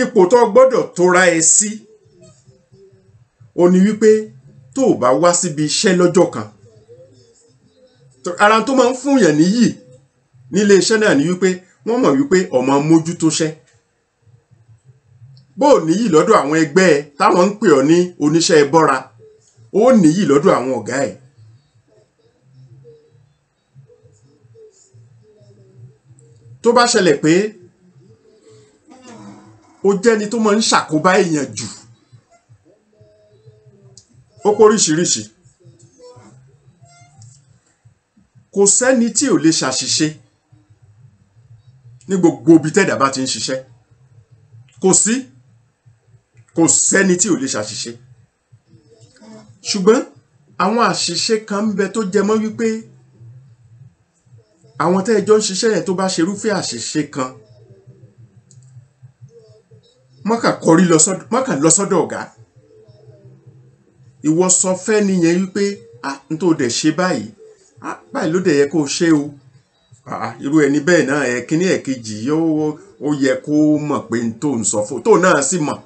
Ipò tó gbọ́dọ̀ tóra ẹ sí ó ní wípé tó o bá wá síbi iṣẹ́ lọ́jọ́ kan, ara tó máa ń fún yàn níyì nílé iṣẹ́ náà ni wípé wọ́n mọ̀ wípé ọmọ mójútó ṣẹ́. Bó o níyì lọ́dọ̀ àwọn ẹgbẹ́ ẹ táwọn ń pè ọ́ ní oníṣẹ́ ẹbọ́ra, ó níyì lọ́dọ̀ àwọn ọ̀gá ẹ̀. Tó bá ṣẹlẹ̀ pé ó jẹ́ni tó máa ń ṣàkóbá èèyàn jù, ó póríṣiríṣi, kò sẹ́ni tí ò lè ṣàṣìṣe ní gbogbo ibi tẹ́dà bá ti ń ṣiṣẹ́, kò sẹ́ni tí ò lè ṣàṣìṣe. Ṣùgbọ́n àwọn àṣìṣe kan ń bẹ tó jẹ mọ́ wípé àwọn tẹ́ ẹjọ́ ń ṣiṣẹ́ yẹn tó bá ṣerúfẹ́ àṣìṣe kan, mọ́kà lọ sọ́dọ̀ ọ̀gá, ìwọ sọ fẹ́ nìyẹn wípé n tó dẹ̀ ṣe báyìí, báyìí ló dẹ̀ yẹ kó ṣe o. Irú ẹni bẹ́ẹ̀ náà kíní ẹ̀kejì ó yẹ kó mọ̀ pé n tó ń sọ fún tó náà sì mọ̀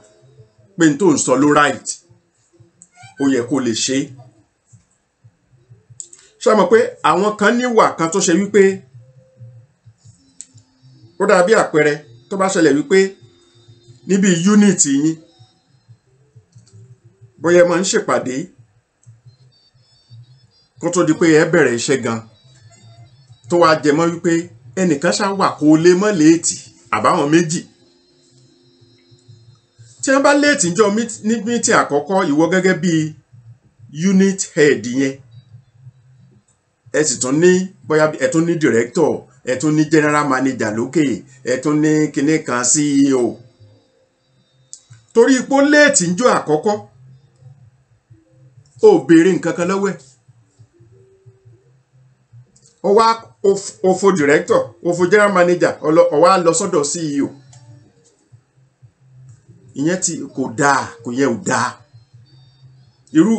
pé n tó ń sọ ló right, ó yẹ kó lè ṣe. Ṣé mọ̀ pé àwọn kan níwà kan tó ṣe wípé ó dàbí àpẹẹrẹ tó bá ṣẹlẹ̀ wípé níbi unit yín bóyá máa ń ṣèpàdé kó tó di pé ẹ bẹ̀rẹ̀ iṣẹ́ gan, tó wá jẹ mọ́ wípé ẹnìkan ṣá wà kó lè mọ́ léètì àbáwọn méjì. Tí wọ́n bá léètì jọ ní mítì àkọ́kọ́, ìwọ gẹ́gẹ́ bí unit head yẹn, ẹ sì tún ní bóyá ẹ tún ní director, ẹ tún ní general manager lókè, ẹ tún ní kinní kan CEO. Torí ipò léètì jọ àkọ́kọ́ ó béèrè nǹkan kan lọ́wọ́ ẹ̀, ó wá òfò director, òfò general manager, ó wá lọ sọ́dọ̀ CEO. Ìyẹn tí kò dáa, kò yẹ ò dáa. Irú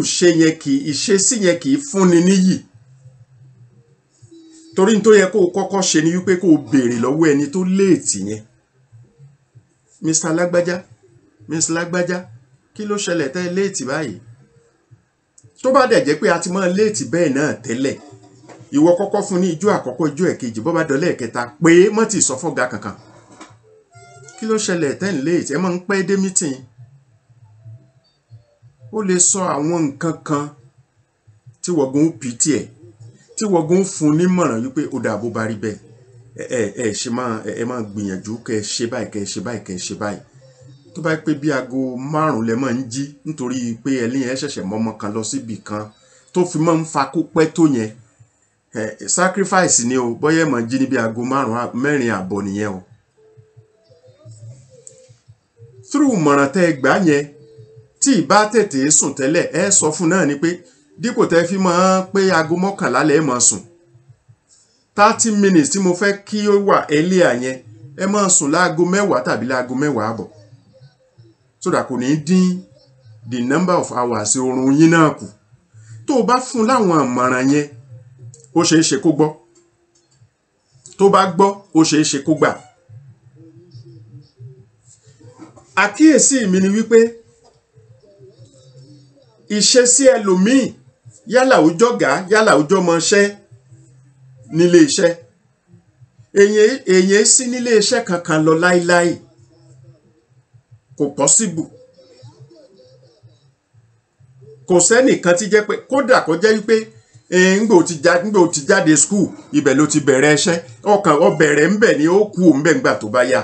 ìṣe yẹn ìṣesí yẹn kì í fúnni níyì. Torí n tó yẹ kó kọ́kọ́ ṣe ni wípé kó béèrè lọ́wọ́ ẹni tó léètì yẹn. Mr. Lágbájá, Miss Lágbájá, kí ló ṣẹlẹ̀ tẹ́ léètì báyìí? Tó bá dẹ̀ jẹ́ pé a ti máa léètì bẹ́ẹ̀ náà tẹ́lẹ̀, ìwọ kọ́kọ́ fún ní ijó àkọ́kọ́, ijó ẹ̀kejì, bó bá dọ̀lẹ́ ẹ̀kẹta pé mọ́ ti sọ fọ́gá kankan. Kí ló ṣẹlẹ̀ tẹ́ ń léètì? Ẹ máa ń pẹ́ dé meeting. Ó lè sọ àwọn nǹkan kan tí wọ́gun pìtì ẹ̀, tí wọ́gun fún nímọ̀ràn wípé ó dà bó bá rí bẹ́ẹ̀, ẹ máa gbìyànjú kẹ́ ṣe báyìí, kẹ́ ṣe báyìí, kẹ́ ṣe báyìí. Tó bá pé bí aago 5 lẹ máa ń jí nítorí pé ẹlẹ́yìn ẹ ṣẹ̀ṣẹ̀ mọ́mọ́ kan lọ síbì kan tó fi máa ń fa kó pẹ́ tó yẹn, sacrifice ni o, bóyá ẹ máa jí ní bí aago 4 àbọ̀ nìyẹn o. Through mọ̀ràn tẹ́ gbà yẹn, tí ìbá tètè sùn tẹ́lẹ̀, ẹ sọ fún náà ni pé dípò tẹ́ fi máa pé aago 11 lẹ́ máa sùn, 30 minutes tí mo fẹ́ kí ó wà earlier yẹn, ẹ máa sùn láago 10 tàbí láago 10 àbọ̀, so that kò ní dín the number of hours oorun yín náà kù. Tó o bá fún láwọn àmọ̀ràn yẹn, ó ṣeé ṣe kó gbọ́. Tó bá gbọ́, ó ṣeé ṣe kó gbà. Àkíyèsí mi ni wípé ìṣesí ẹlòmíì, yálà ó jọ̀gá, yálà ó jọmọṣẹ́ nílé iṣẹ́, èyàn sí nílé iṣẹ́ kankan lọ láíláí kò possible. Kò sẹ́nìkan tí jẹ́ pé kódà kó jẹ́ wípé ngbò ti jáde school ibẹ̀ ló ti bẹ̀rẹ̀ iṣẹ́ ọkàn ó bẹ̀rẹ̀ ńbẹ̀ ni ó kú ńbẹ̀ ńgbà tó bá yá.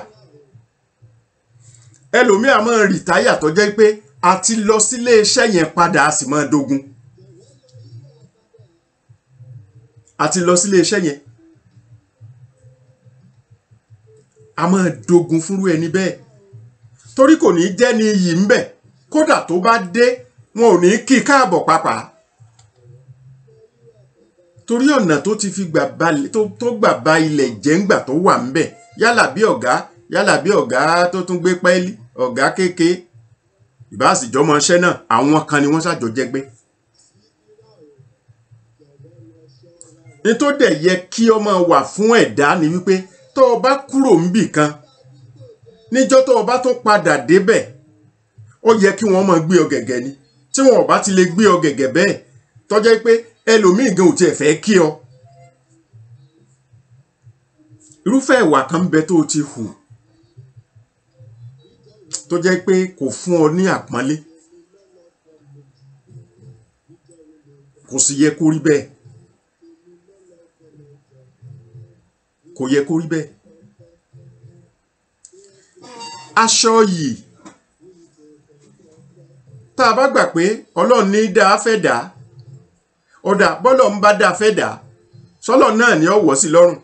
Ẹlòmíà máa rìtáyà tó jẹ́ pé àti lọ sílé iṣẹ́ yẹn padà á sì máa dogun. Àti lọ sílé iṣẹ́ yẹn a máa dogun fúnrú ẹni bẹ́ẹ̀ torí kò ní jẹ́ ní iyì ńbẹ̀ kódà tó bá dé wọn ò ní kí káàbọ̀ pàápàá torí ọ̀nà tó ti fi gbà ba ilẹ̀ jẹ́ ńgbà tó wà ńbẹ̀ yálà bí ọ̀gá tó tún gbé pẹ́ẹ́lí ọ̀gá kéèké ìbáàsìjọ́mọ iṣẹ́ náà àwọn kan ni wọ́n ṣàjọ jẹgbẹ́. ní tó dẹ̀ yẹ kí ó máa wà fún ẹ̀dá ni wípé tó o bá kúrò ńbì kan níjọ́ tó o bá tún padà débẹ̀ ó yẹ kí wọ́n máa gbé ọ gẹ̀gẹ̀ ni tí wọn ò bá ti lè gbé ọ gẹ̀gẹ̀ bẹ́ẹ̀ tó jẹ́ pé ẹlòmíì gan ò tiẹ̀ fẹ́ kí ọ. Irúfẹ́ ìwà kan bẹ tó o ti hù tó jẹ́ pé kò fún ọ ní àpọ́nlé kò sì yẹ kó rí bẹ́ẹ̀ kò yẹ kó rí bẹ́ẹ̀. Aṣọ yìí tá a bá gbà pé Ọlọ́run ní dá fẹ́ dá ọ̀dà bọ́lọ̀ ń bá dá fẹ́ dá sọ́lọ̀ náà ni ó wọ̀ sí lọ́rùn.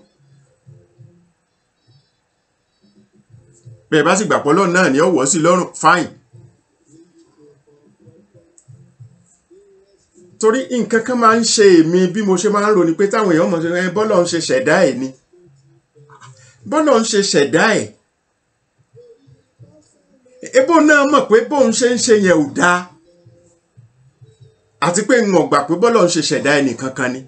Bẹ́ẹ̀ bá sì gbà pọ́lọ̀ náà ni ó wọ̀ sí lọ́rùn fine. Torí nǹkan kan máa ń ṣe èmi bí mo ṣe máa ń rò ní pé táwọn èèyàn mọ̀ ṣe bọ́lọ̀ ń ṣe ṣẹ̀dá ẹ̀ ni bọ́lọ̀ ń ṣe ṣẹ̀dá ẹ̀ ebó náà mọ̀ pé bóun ṣe ń ṣe yẹn ò dáa àti pé ń gbà pé bọ́lọ̀ ń ṣe ṣẹ̀dá ẹnì kankan ni.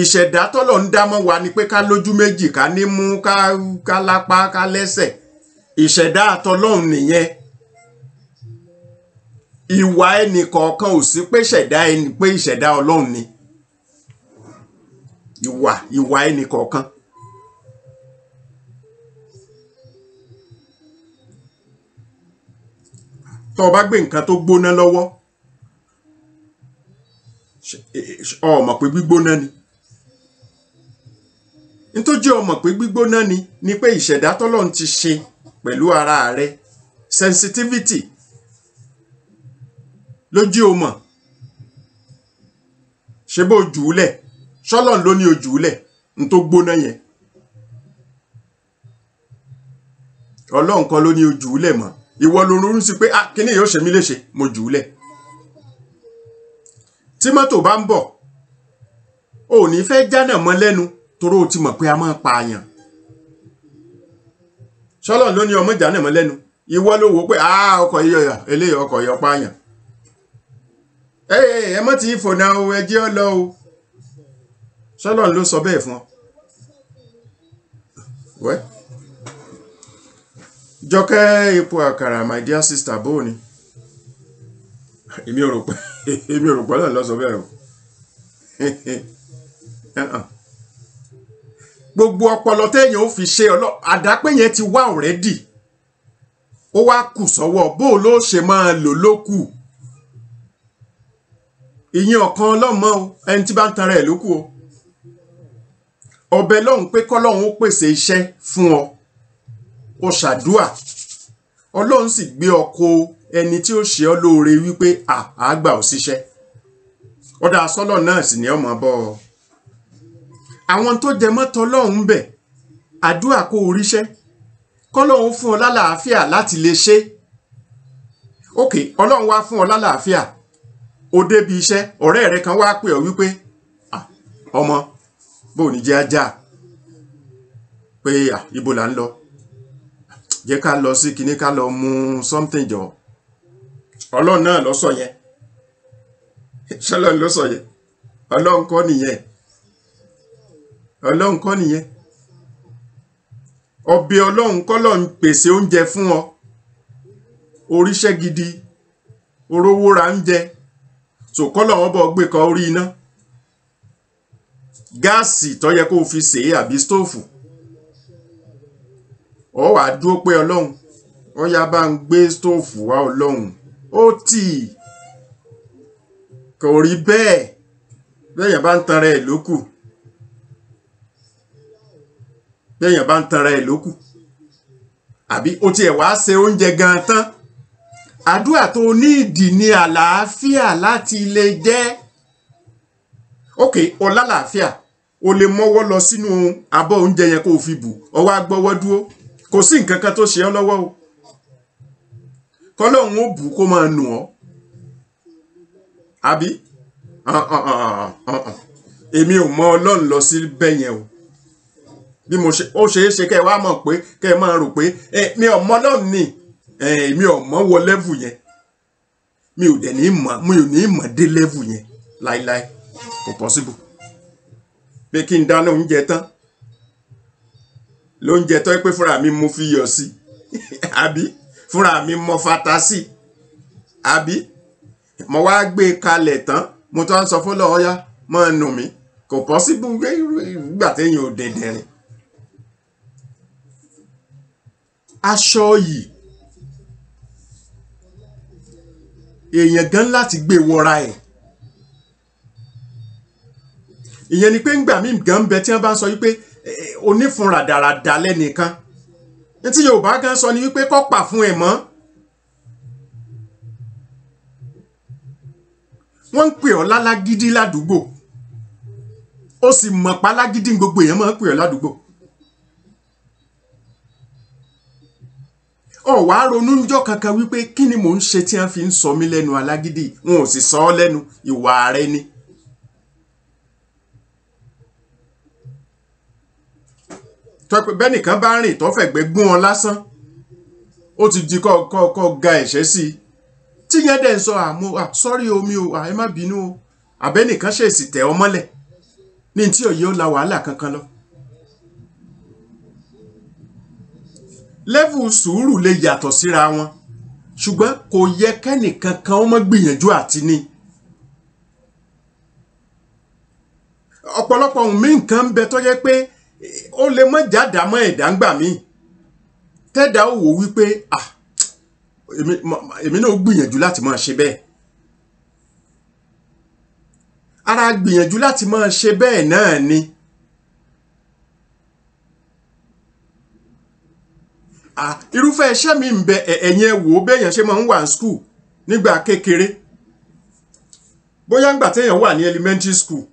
Ìṣẹ̀dá tọ́lọ̀ ń dá mọ́ wa ni pé ká lójú méjì ká nímú ká lápá ká lẹ́sẹ̀ ìṣẹ̀dá àtọlọ́run nìyẹn. Ìwà ẹnì kọ̀ọ̀kan ò sí pé ìṣẹ̀dá Ọlọ́run ni ìwà ẹnì kọ̀ọ̀kan. Tó o bá gbé nǹkan tó gbóná lọ́wọ́ o mọ̀ pé gbígbóná ni nítorí o mọ̀ pé gbígbóná ni pé ìṣẹ̀dá tọ́lọ́run ti ṣe pẹ̀lú ara rẹ̀ sensitivity lójú o mọ̀ ṣe bó jùúlẹ̀ ṣọ́lọ́run ló ní o jùúlẹ̀ n tó gbóná yẹn Ọlọ́run kan ló ní o jùúlẹ̀ mọ́ ìwọ ló ronú sí pé kíní yóò ṣe mí léṣe mo jùúlẹ̀. Tí mọ́tò bá ń bọ̀ o ò ní fẹ́ jánà mọ́ lẹ́nu torí o ti mọ̀ pé a máa pààyàn ṣọ́lọ́run ló ní ọmọ jánà mọ́ lẹ́nu ìwọ ló wò pé ọkọ̀ yíyọ eléyìí ọkọ̀ yọ pààyàn ẹ mọ́ ti fònà o ẹ jẹ́ ọ lọ o ṣọ́lọ́run ló sọ bẹ́ẹ̀ fún ọ. Jọkẹ́ epo àkàrà my dear sister bó ni èmi ò rò pé náà lọ sọ bẹ́ẹ̀ o. Gbogbo ọpọlọ téèyàn ó fi ṣe àdápé yẹn ti wá already ó wá kù sọ́wọ́ bó ló ṣe máa lò lókù ìyẹn ọ̀kan ọlọ́mọ o ẹni tí bá ń tanra ẹ̀ lókù o ọbẹ̀ lọ́hùn pé kọ́lọ́hùn ó pèsè iṣẹ́ fún ọ ó ṣàdúà Ọlọ́run sì gbé ọkọ ẹni tí ó ṣe ọ́ lóore wípé àgbà ò síṣẹ́ ọ̀dà sọ́lọ̀ náà sì ní ọmọ bọ́ ọ. Àwọn tó jẹ mọ́tọ́ Ọlọ́run bẹ̀ àdúà kó oríṣẹ́ kọ́lọ́hun fún ọ lálàáfíà láti lè ṣe Ọlọ́run wá fún ọ lálàáfíà ó débi iṣẹ́ ọ̀rẹ́ rẹ kan wá pè ọ wípé ọmọ bó ní jẹ́ ajá pé ibo là ń lọ jẹ́ ká lọ sí kíní ká lọ mú something jọ Ọlọ́run náà ló sọ yẹn ṣọlọ́run ló sọ yẹn Ọlọ́run kọ́ nìyẹn ọbẹ̀ Ọlọ́run kọ́lọ́run pèsè oúnjẹ fún ọ oríṣẹ́ gidi orówó ra ń jẹ so kọ́lọ́run bọ̀ gbé kan orí iná gáàsì tó yẹ kó o fi sèé àbí stóòfù ó wá dúró pé ọlọ́run ó yá bá ń gbé stóòfù wá ọlọ́run ó tì kò rí bẹ́ẹ̀ bẹ́yàn bá ń tanra ẹ̀ lókù bẹ́yàn bá ń tanra ẹ̀ lókù àbí ó tiẹ̀ wá ṣe oúnjẹ gan tán àdúrà tó ní ìdí ní àlàáfíà láti lè jẹ́ ok o lálàáfíà o lè mọ́wọ́ lọ sínú abọ́ oúnjẹ yẹn kó o fi bù ọ wá gbọ́wọ́ dúró kò sí nǹkan kan tó ṣe ọ́ lọ́wọ́ o kọ́lọ́hún ó bù kó máa nù ọ́ àbí èmi ò mọ ọlọ́run lọ sí bẹ́yẹn o bí mo ṣe ó ṣeé ṣe kẹ́ ẹ wá mọ̀ pé kẹ́ ẹ máa rò pé mi ò mọ ọlọ́run ni mi ò mọ wọ lẹ́vù yẹn mi ò dẹ̀ ní mọ̀ dé lẹ́vù yẹn láíláí kò possible pé kí n dáná oúnjẹ tán lóúnjẹ tó pé fúnra mi mo fi yọ̀ sí àbí fúnra mi mo fata sí àbí mo wá gbé kalẹ̀ tán mo tó ń sọ fún lọ́ọ́yá mọ́ nù mí kò possible gbà téèyàn ò dẹ̀dẹ̀rìn aṣọ yìí èèyàn gan láti gbé wọra ẹ̀ ìyẹn ni pé ńgbà mí gan bẹ tí wọ́n bá ń sọ wípé onífunra dáradá lẹ́nìkan tí Yorùbá gan sọ ni wípé kọ́ pà fún ẹ̀ mọ́ wọ́n ń pè ọ́ lálágídí ládùúgbò ó sì mọ̀ pa lágídí gbogbo èèyàn máa ń pè ọ́ ládùúgbò ó wá ronú ńjọ́ kankan wípé kí ni mò ń ṣe tí wọ́n fi ń sọ mí lẹ́nu alágídí wọn ò sì sọ ọ́ lẹ́nu ìwà rẹ ni tọ́pẹ́ bẹ́nìkan bá rìn tó fẹ̀gbẹ́ gún ọ lásán ó ti di kọ́ ga ẹ̀ṣẹ́ sí i tí yẹn dẹ̀ ń sọ sọ́rí omi o ẹ má bínú o àbẹ́nìkan ṣèṣì tẹ̀ ọ mọ́lẹ̀ ní tí òye ó la wàhálà kankan lọ. lẹ́vù sùúrù lè yàtọ̀ síra wọn ṣùgbọ́n kò yẹ kẹ́nìkan kan ó mọ́ gbìyànjú àti ní. ọ̀pọ̀lọpọ̀ ohun mí nǹkan ń bẹ tó yẹ pé ó lè mọ́ jáde mọ́ ẹ̀dá ń gbà mí tẹ́dá ó wò wípé èmi náà gbìyànjú láti máa ṣe bẹ́ẹ̀ ara gbìyànjú láti máa ṣe bẹ́ẹ̀ náà ni irúfẹ́ iṣẹ́ mi ń bẹ ẹ̀yẹn wò ó bẹ́yàn ṣe máa ń wà ní school nígbà kékeré bóyá ńgbà téèyàn wà ní elementary school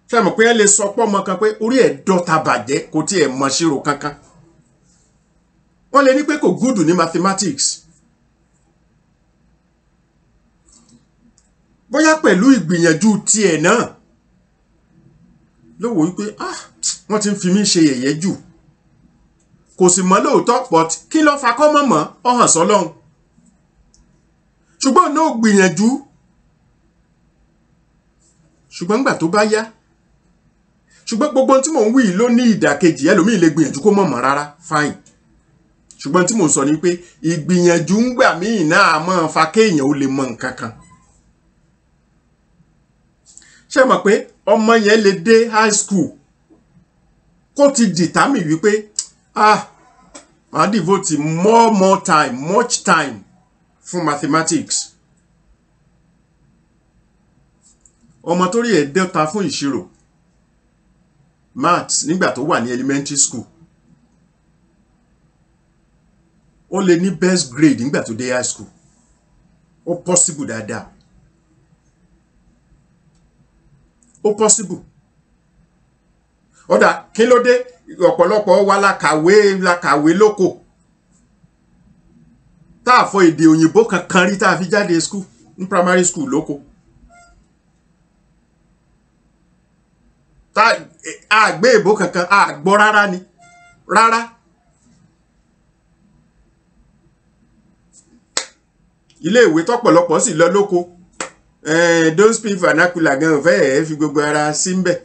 ṣe mọ̀ pé ẹ lè sọ pọ́ ọmọ kan pé orí ẹ̀ dọ́ta bàjẹ́ kò tí ẹ̀ mọ̀ ṣírò kankan wọ́n lè ní pé kò gúdù ní mathematics bóyá pẹ̀lú ìgbìyànjú tiẹ̀ náà ló wò wípé wọ́n ti ń fi mí ṣe yẹ̀yẹ́ jù kò sì mọ̀ lóòótọ́ but kí ló fa kọ́ mọ̀mọ́ ọ̀hàn sọ́lọ́hun ṣùgbọ́n náà gbìyànjú ṣùgbọ́n nígbà tó bá yá ṣùgbọ́n gbogbo tí mò ń wí ló ní ìdàkejì ẹlòmíì lè gbìyànjú kó mọ̀mọ́ rárá fine ṣùgbọ́n tí mò ń sọ ni pé ìgbìyànjú ń gbà míì náà máa fa kéèyàn ó lè mọ nǹkan kan ṣé mọ̀ pé ọmọ yẹn lè dé high school kó ti dìtámì wípé màá devote much time fún mathematics ọmọ tó rí ẹ̀ dẹ́ta fún ìṣirò maths nígbà tó wà ní elementary school ó lè ní best grade nígbà tó dé high school ó possible dáadáa ó possible ọ̀dà kí ló dé ọ̀pọ̀lọpọ̀ wa la kàwé lóko tá a fọ èdè òyìnbó kankan rí tá a fi jáde school ní primary school lóko tá a gbé èbó kankan a gbọ́ rárá ni rárá ilé ìwé tọ́pọ̀lọpọ̀ sì lọ lóko don't speak vernacular gan fẹ́ fi gbogbo ara sí ń bẹ̀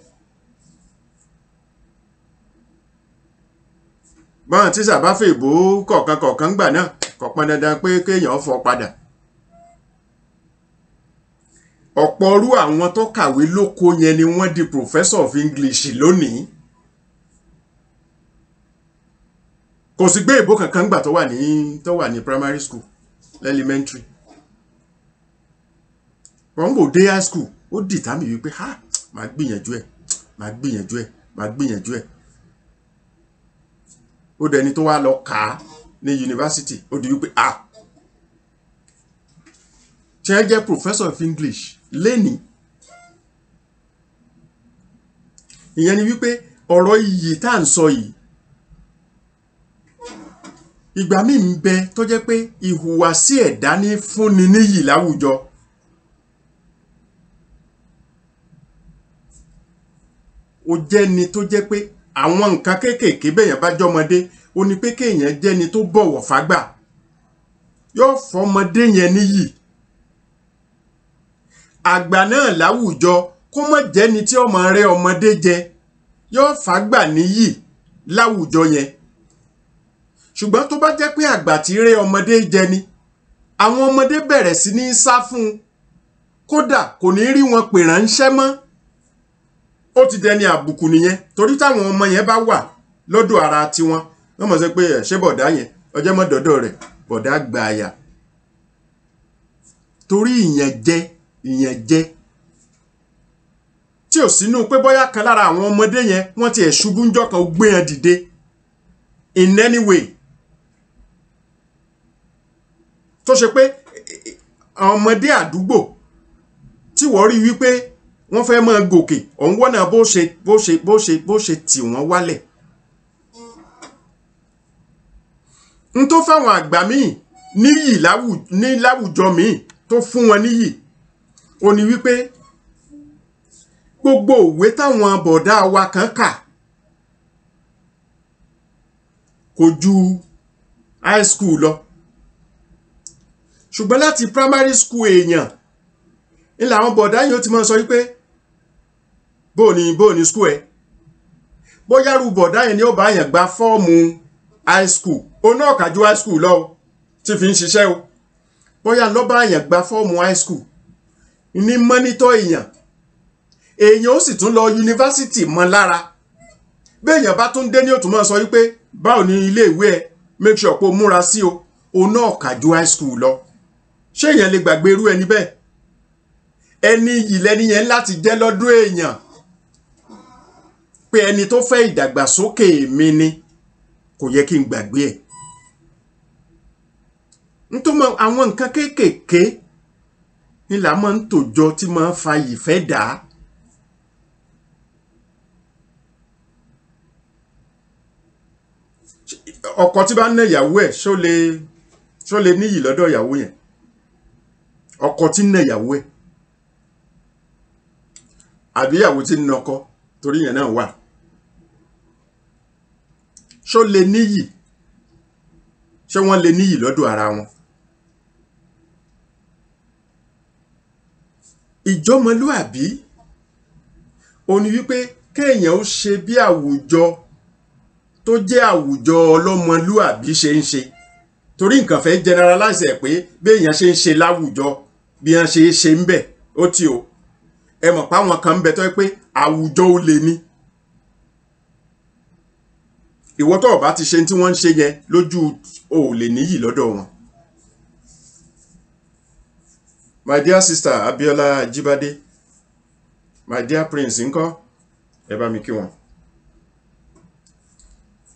bọ́n tí sàbáfẹ́ ìbò kọ̀ọ̀kan gbà náà kò pọn dandan pé kéèyàn fọ padà ọ̀pọ̀ orú àwọn tó kàwé lóko yẹn ni wọ́n di professor of English lónìí. Kò sì gbé ìbò kankan gbà tó wà ní primary school, elementary. Wọ́n gbò dé high school, ó dìtàmì wípé máa gbìyànjú ẹ̀. Ó dẹni tó wá lọ kà á ní university, ó di wípé tí ẹ jẹ́ professor of English lẹ́ni. Ìyẹn ni wípé ọ̀rọ̀ iyì tá à ń sọ yìí, ìgbà míì ń bẹ tó jẹ́ pé ìhùwàsí ẹ̀dá ní fúnni níyì láwùjọ. Ó jẹ́ni tó jẹ́ pé àwọn nǹkan kéékèèké bẹ́yàn bá jọmọdé, ó ní pé kéèyàn jẹ́ni tó bọ̀wọ̀ fágbà, yóò fọmọdé yẹn níyì. Àgbà náà láwùjọ kó má jẹ́ni tí ọmọ rẹ̀ ọmọdé jẹ, yóò fágbà níyì láwùjọ yẹn. Ṣùgbọ́n tó bá jẹ́ pé àgbà tí rẹ̀ ọmọdé jẹ ni, àwọn ọmọdé bẹ̀rẹ̀ sí ní sá fún un, kódà kò ní rí wọn pè ránṣẹ́ mọ́. Ó ti dẹni àbùkù nìyẹn, torí táwọn ọmọ yẹn bá wà lọ́dọ̀ ara tiwọn, wọ́n mọ̀ sí pé ṣé bọ̀dá yẹn ọjọ́ mọ́ dọ́dọ̀ rẹ̀, bọ̀dá gba àyà. Torí ìyẹn jẹ́ tí ò sínú pé bóyá kan lára àwọn ọmọdé yẹn wọ́n ti ẹ̀ ṣubú ńjọ́ kan gbé yẹn dìde in any way, tó ṣe pé àwọn ọmọdé àdúgbò tí wọ́n rí wípé wọ́n fẹ́ máa gòkè, òun wọ́nà bó ṣe tì wọ́n wálẹ̀. N tó fáwọn àgbà míì níyì láwùjọ míì tó fún wọn níyì, ó ní wípé gbogbo òwe táwọn bọ̀dá wa kan kà kò ju high school lọ. Ṣùgbọ́n láti primary school èèyàn ilẹ̀ àwọn bọ̀dá yìí ó ti máa sọ wípé bóò ní school ẹ̀. Bóyá rú bọ̀dá yẹn ni ó bá yàn gba fọ́ọ̀mù high school, ó náà kà ju high school lọ tí fi ń ṣiṣẹ́ o. Bóyá ló bá yàn gba fọ́ọ̀mù high school ní mọ́nítọ̀ èèyàn ó sì tún lọ yunifásitì mọ́ lára. Béèyàn bá tún dé ní ó tún máa sọ wípé báwo ni ilé ìwé ẹ, make sure pé o múra sí o, ó náà kà ju high school lọ. Ṣé èèyàn lè gbàgbé irú ẹni bẹ́ẹ̀? Ẹni yìí lẹ́ni yẹn láti jẹ́ lọ́dún èèyàn pé ẹni tó fẹ́ ìdàgbàsókè mi ni, kò yẹ kí n gbàgbé ẹ̀. Nítorí àwọn nǹkan kéékèèké ni là máa ń tòjọ tí máa ń fa ìfẹ́ dà á. Ọkọ tí bá ń ná ìyàwó ẹ̀ ṣó lè níyì lọ́dọ̀ ìyàwó yẹn? Ọkọ tí ń ná ìyàwó ẹ̀ àbí ìyàwó tí ń ná ọkọ, torí yẹn náà wà, ṣó lè níyì? Ṣé wọ́n lè níyì lọ́dọ̀ ara wọn? Ìjọmọlúàbí ó ní wípé kéèyàn ó ṣe bí àwùjọ tó jẹ́ àwùjọ ọlọ́mọlúàbí ṣe ń ṣe. Torí nǹkan fẹ́ generalize ẹ̀ pé béèyàn ṣe ń ṣe láwùjọ bí wọ́n ṣe ń bẹ̀ ó tí o. Ẹ mọ̀ páwọn kan ń bẹ tó yẹ pé àwùjọ ó lè ní. Ìwọ tó bá ti ṣe tí wọ́n ń ṣe yẹn lójú ò lè níyì lọ́dọ̀ wọn. My dear sister Abiola Ajibade, my dear prince ńkọ́, ẹ bá mi kí wọn.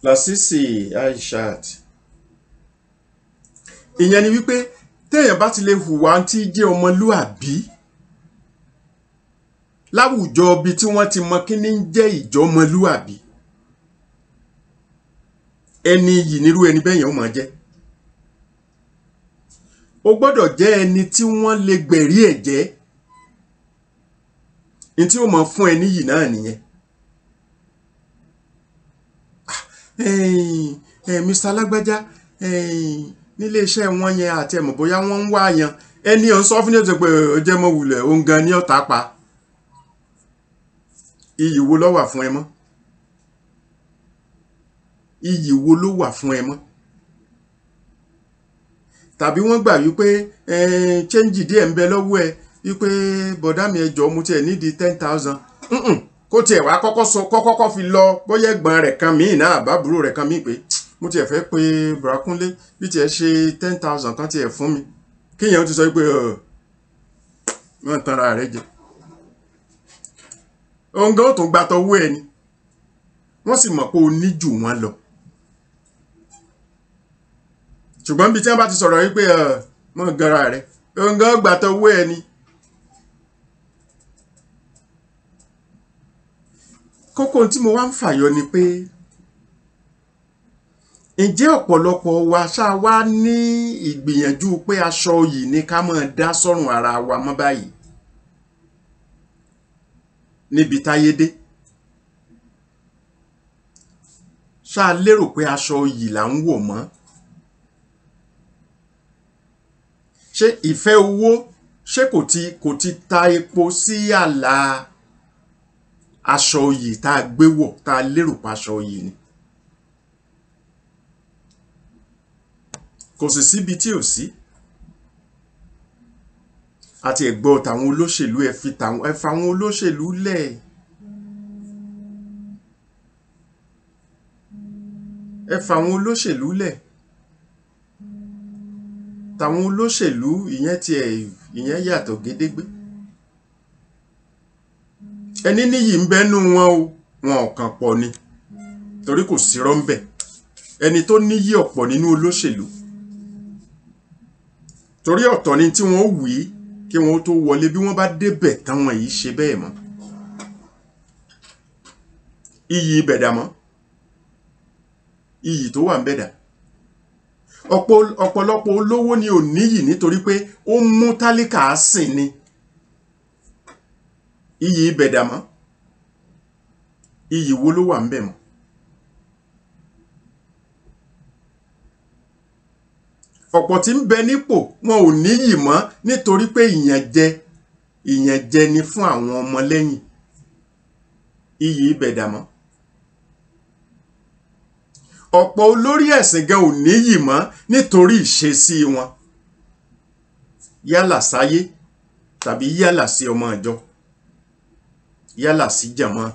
Lasisi Aishat. Ìyẹn ni wípé téèyàn bá ti lè hùwà tí jẹ́ ọmọlúàbí láwùjọ bí tí wọ́n ti mọ kí ní jẹ́ ìjọmọlúàbí, ẹni yìí nírú ẹni bẹ́yẹn ó máa jẹ́. Ó gbọ́dọ̀ jẹ́ ẹni tí wọ́n lè gbẹ̀rí ẹ̀ jẹ́. Ní tí ó máa fún ẹni yìí náà nìyẹn. Mr. Alágbájá, nílé iṣẹ́ wọn yẹn àti ẹ̀mọ̀ bóyá wọ́n ń wá yan, ẹni ọ̀n sọ fún ní ọ̀tọ̀ pé ó jẹ́ mọ́ wulẹ̀ òun gan ní ọ̀tá pa. Iyì wo ló wà fún ẹ mọ́? Iyì wo ló wà fún ẹ mọ́? Tàbí wọ́n gbà wípé change díẹ̀ ń bẹ lọ́wọ́ ẹ, wípé bọ̀dá mi ẹ jọ̀ọ́ mo tiẹ̀ nídìí 10,000 kó tiẹ̀ wá kọ́kọ́ fi lọ bóyá ẹ̀gbọ́n rẹ̀ kan míì náà àbábúrò rẹ̀ kan míì pé mo tiẹ̀ fẹ́ pé Bùrákúnlé bí tiẹ̀ ṣe 10,000 kan tiẹ̀ fún mi kíyàn ti sọ pé wọ́n tanra rẹ̀ jẹ òun gan tó gbàtọ̀ owó ẹni wọ́n sì mọ̀ pé o ní jù wọ́n lọ ṣùgbọ́n bí tí wọ́n bá ti sọ̀rọ̀ wípé mọ́ gara rẹ̀ òun gan gbàtọ̀ owó ẹni. Kókó tí mo wá ń fàyọ ni pé ǹjẹ́ ọ̀pọ̀lọpọ̀ wa ṣáà wá ní ìgbìyànjú pé aṣọ yìí ni ká máa dá sọ́rùn ara wa mọ́ báyìí níbi táyé dé ṣáà lérò pé aṣọ yìí là ń wò mọ́ ṣé ìfẹ́ owó ṣé kò ti ta epo sí àlà aṣọ yìí tá a gbé wọ̀ tá a lérò pa aṣọ yìí ni kò sì síbi tí ò sí àti ẹ̀gbọ́ tàwọn olóṣèlú ẹ fa àwọn olóṣèlú lẹ̀ ẹ fa àwọn olóṣèlú lẹ̀ tàwọn olóṣèlú ìyẹn yàtọ̀ gédégbé ẹni níyì ń bẹ́nu wọn o wọn ọ̀kan pọ̀ ni torí kò sí rọ́ńbẹ̀ ẹni tó níyì ọ̀pọ̀ nínú olóṣèlú torí ọ̀tọ̀ ni tí wọ́n wí kí wọ́n tó wọlé bí wọ́n bá débẹ̀ táwọn yìí ṣe bẹ́ẹ̀ mọ́ iyì ibẹ̀dà mọ́ iyì tó wà ń bẹ̀dà ọ̀pọ̀lọpọ̀ olówó ni ò níyì nítorí pé ó mú tálíkà sìn ni iyì ibẹ̀dà mọ́ iyì wo ló wà ń bẹ̀ mọ́ ọ̀pọ̀ tí ń bẹ nípò wọn ò níyì mọ́ nítorí pé ìyànjẹ ni fún àwọn ọmọlẹ́yìn iyì ibẹ̀dà mọ́ ọ̀pọ̀ olórí ẹ̀sìn gan ò níyì mọ́ nítorí ìṣesí wọn yálà sáyé tàbí yálà sí ọmọ ìjọ yálà sí jàmọ́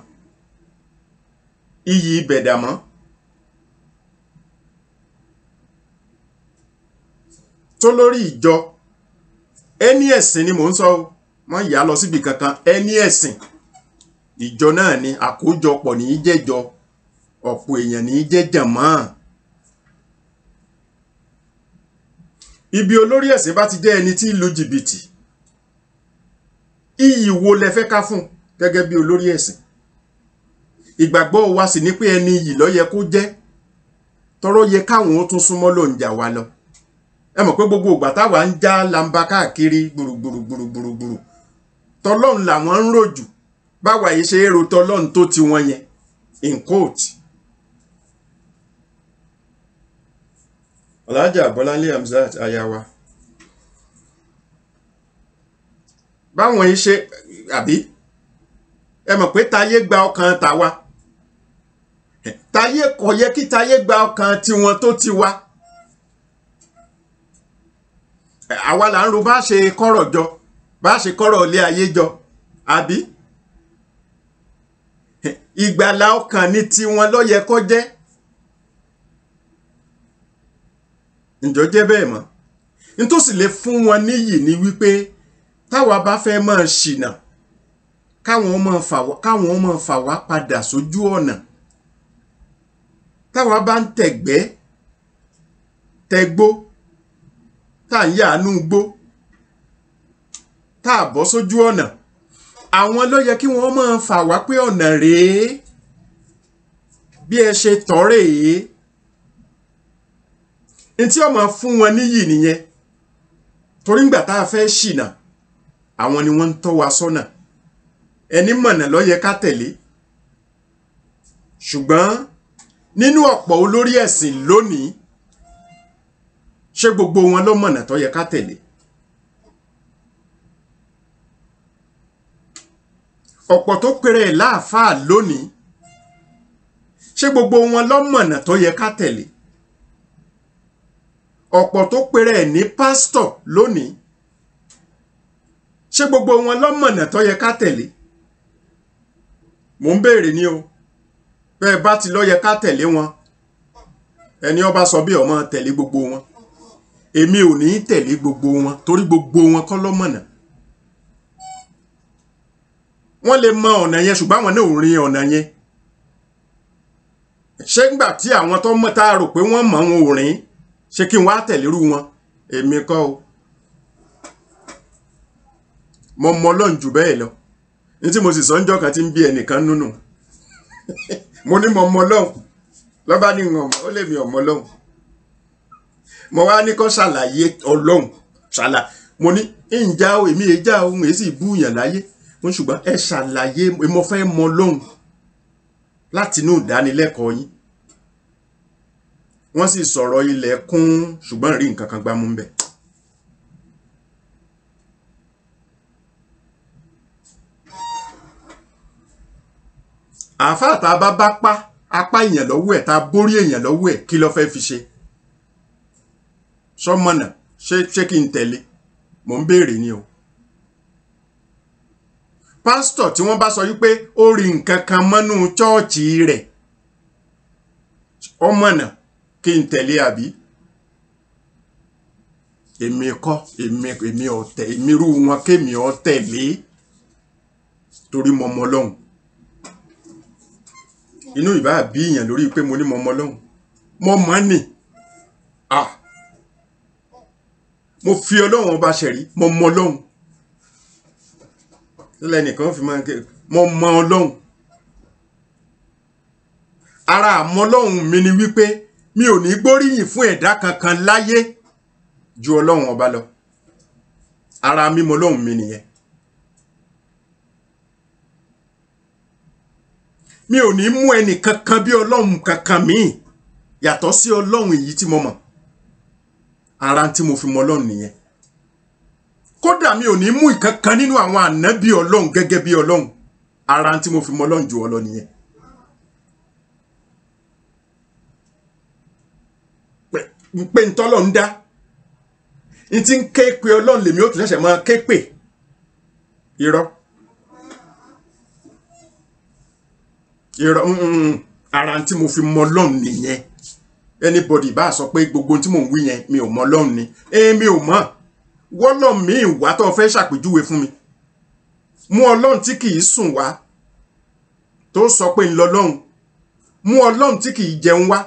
iyì ibẹ̀dà mọ́ tó lórí ìjọ ẹni ẹ̀sìn ni mò ń sọ wọ́n yà lọ síbi kankan ẹni ẹ̀sìn ìjọ náà ni àkójọpọ̀ ní í jẹ́jọ ọ̀pọ̀ èèyàn ní í jẹ́ jàmọ́ ibi olórí ẹ̀sìn bá ti jẹ́ ẹni tí ń lu jìbìtì iyì wo lẹ fẹ́ ká fún gẹ́gẹ́ bí olórí ẹ̀sìn ìgbàgbọ́ wa sì ní pé ẹni iyì ló yẹ kó jẹ́ tọrọ yẹ káwọn ó tún súnmọ́ ló ń jà wá lọ ẹ mọ̀ pé gbogbo ìgbà táwa ń já lamba káàkiri gbùrùgbùrùgbùrùgbùrù tọlọ́run làwọn ń ròjù báwa yìí ṣe é ro tọlọ́run tó ti wọn yẹn in quote. Alhaja Bọ́láńlé Hamzat ayawa báwọn yìí ṣe àbí ẹ mọ̀ pé táyé gba ọkàn tàwa táyé kò yẹ kí táyé gba ọkàn tiwọn tó ti wá àwa là ń ro bá ṣe kọ́rọ̀ jọ bá ṣe kọ́rọ̀ ilé ayé jọ àbí ìgbàlà ọkàn ní tiwọn ló yẹ kó jẹ́ ǹjọ́ jẹ́ bẹ́ẹ̀ mọ́ nítòsí lè fún wọn níyì ní wípé táwa bá fẹ́ máa ṣìnà káwọn máa fà wá padà sójú ọ̀nà táwa bá ń tẹ̀gbó tá ń yàánú gbó tá bọ́ sójú ọ̀nà àwọn ló yẹ kí wọ́n máa fà wá pé ọ̀nà rèé bí ẹ ṣe tọ́ rèé ntí ó máa fún wọn níyì nìyẹn torí ńgbà tá a fẹ́ ṣìnà àwọn ni wọ́n ń tọ́ wa sọ́nà ẹni mọ̀nà ló yẹ ká tẹ̀lé ṣùgbọ́n nínú ọ̀pọ̀ olórí ẹ̀sìn lónìí ṣé gbogbo wọn ló mọ̀nà tó yẹ ká tẹ̀lé ọ̀pọ̀ tó pèrè láàfáà lónìí ṣé gbogbo wọn ló mọ̀nà tó yẹ ká tẹ̀lé ọ̀pọ̀ tó pèrè ní pásítọ̀ lónìí ṣé gbogbo wọn lọ́mọ̀nà tó yẹ ká tẹ̀lé? mò ń béèrè ni o. bẹ́ẹ̀ bá ti lọ yẹ ká tẹ̀lé wọn, ẹni ó bá sọ bí ọmọ tẹ̀lé gbogbo wọn. èmi ò ní tẹ̀lé gbogbo wọn torí gbogbo wọn kọ́ lọ́mọ̀nà. wọ́n lè mọ ọ̀nà yẹn ṣùgbọ́n àwọn náà ò rin ọ̀nà yẹn. ṣé ńgbà tí àwọn tó mọ̀ tá a rò pé wọ́n mọ̀ wọn ò rìn, ṣé kí n wá tẹ̀lérú wọn? èmi kọ́ o. mo mọ Ọlọ́run jù bẹ́ẹ̀ lọ. ní tí mo sì sọ ń jọ́ kan tí ń bí ẹnìkan nínú mo ní mo mọ Ọlọ́run lọ́ba ní ìwọ̀n ó lè mi ọmọ Ọlọ́run. mo wá ní kó ṣàlàyé Ọlọ́run mo ní ìjà o èmi èjà ohun èsì búyàn láyé mo ṣùgbọ́n ẹ ṣàlàyé mo fẹ́ mọ Ọlọ́run láti inú ìdánilẹ́kọ̀ọ́ yín. wọ́n sì sọ̀rọ̀ ilẹ̀ kún ṣùgbọ́n rí nǹkan kan gbámú bẹ̀. àáfàá tá a bá apá èèyàn lọ́wọ́ ẹ̀ tá a borí èèyàn lọ́wọ́ ẹ̀ kí ló fẹ́ fi ṣe? sọmọnà ṣé kí n tẹ̀lé? mò ń béèrè ni o. pásítọ̀ tí wọ́n bá sọ wípé ó rí nǹkan kan mọ́nú chọ́ọ̀chì rẹ̀, ọmọnà kí n tẹ̀lé àbí? èmi kọ́, èmi ọ̀tẹ̀, èmi rú wọn kémi ọ̀tẹ̀lé torí mo mọ Ọlọ́run. inú ìbá bí èèyàn lórí pé mo ní mo mọ Ọlọ́run, mo mọ̀ ní mo fi Ọlọ́run ọba ṣẹ̀rí, mo mọ Ọlọ́run. lẹ́nìkan fi máa ń ké mo mọ Ọlọ́run. ara àmọ́ Ọlọ́run mi ni wípé mi ò ní gbóríyìn fún ẹ̀dá kankan láyé ju Ọlọ́run ọba lọ. ara mímọ̀ Ọlọ́run mi nìyẹn. mi ò ní mú ẹnì kankan bí Ọlọ́run kankan míì yàtọ̀ sí Ọlọ́run èyí tí mo mọ̀. ara tí mo fi mọ Ọlọ́run nìyẹn. kódà mi ò ní mú ìkankan nínú àwọn ànábì Ọlọ́run gẹ́gẹ́ bí Ọlọ́run. ara tí mo fi mọ Ọlọ́run ju Ọlọ́run nìyẹn. pé ń tọ́lọ̀ ń dá ń ti ń ké pe Ọlọ́run lèmi ó tún ṣẹ̀ṣẹ̀ máa ké pè. irọ́ ara tí mo fi mọ Ọlọ́run nìyẹn. anybody bá sọ pé gbogbo tí mò ń wí yẹn mi ò mọ Ọlọ́run ni èmi ò mọ̀. wọ́lọ̀ mi wá tó fẹ́ ṣàpèjúwe fún mi. mú Ọlọ́run tí kì í sùn wá tó sọ pé ń lọ lọ́hùn. mú Ọlọ́run tí kì í jẹun wá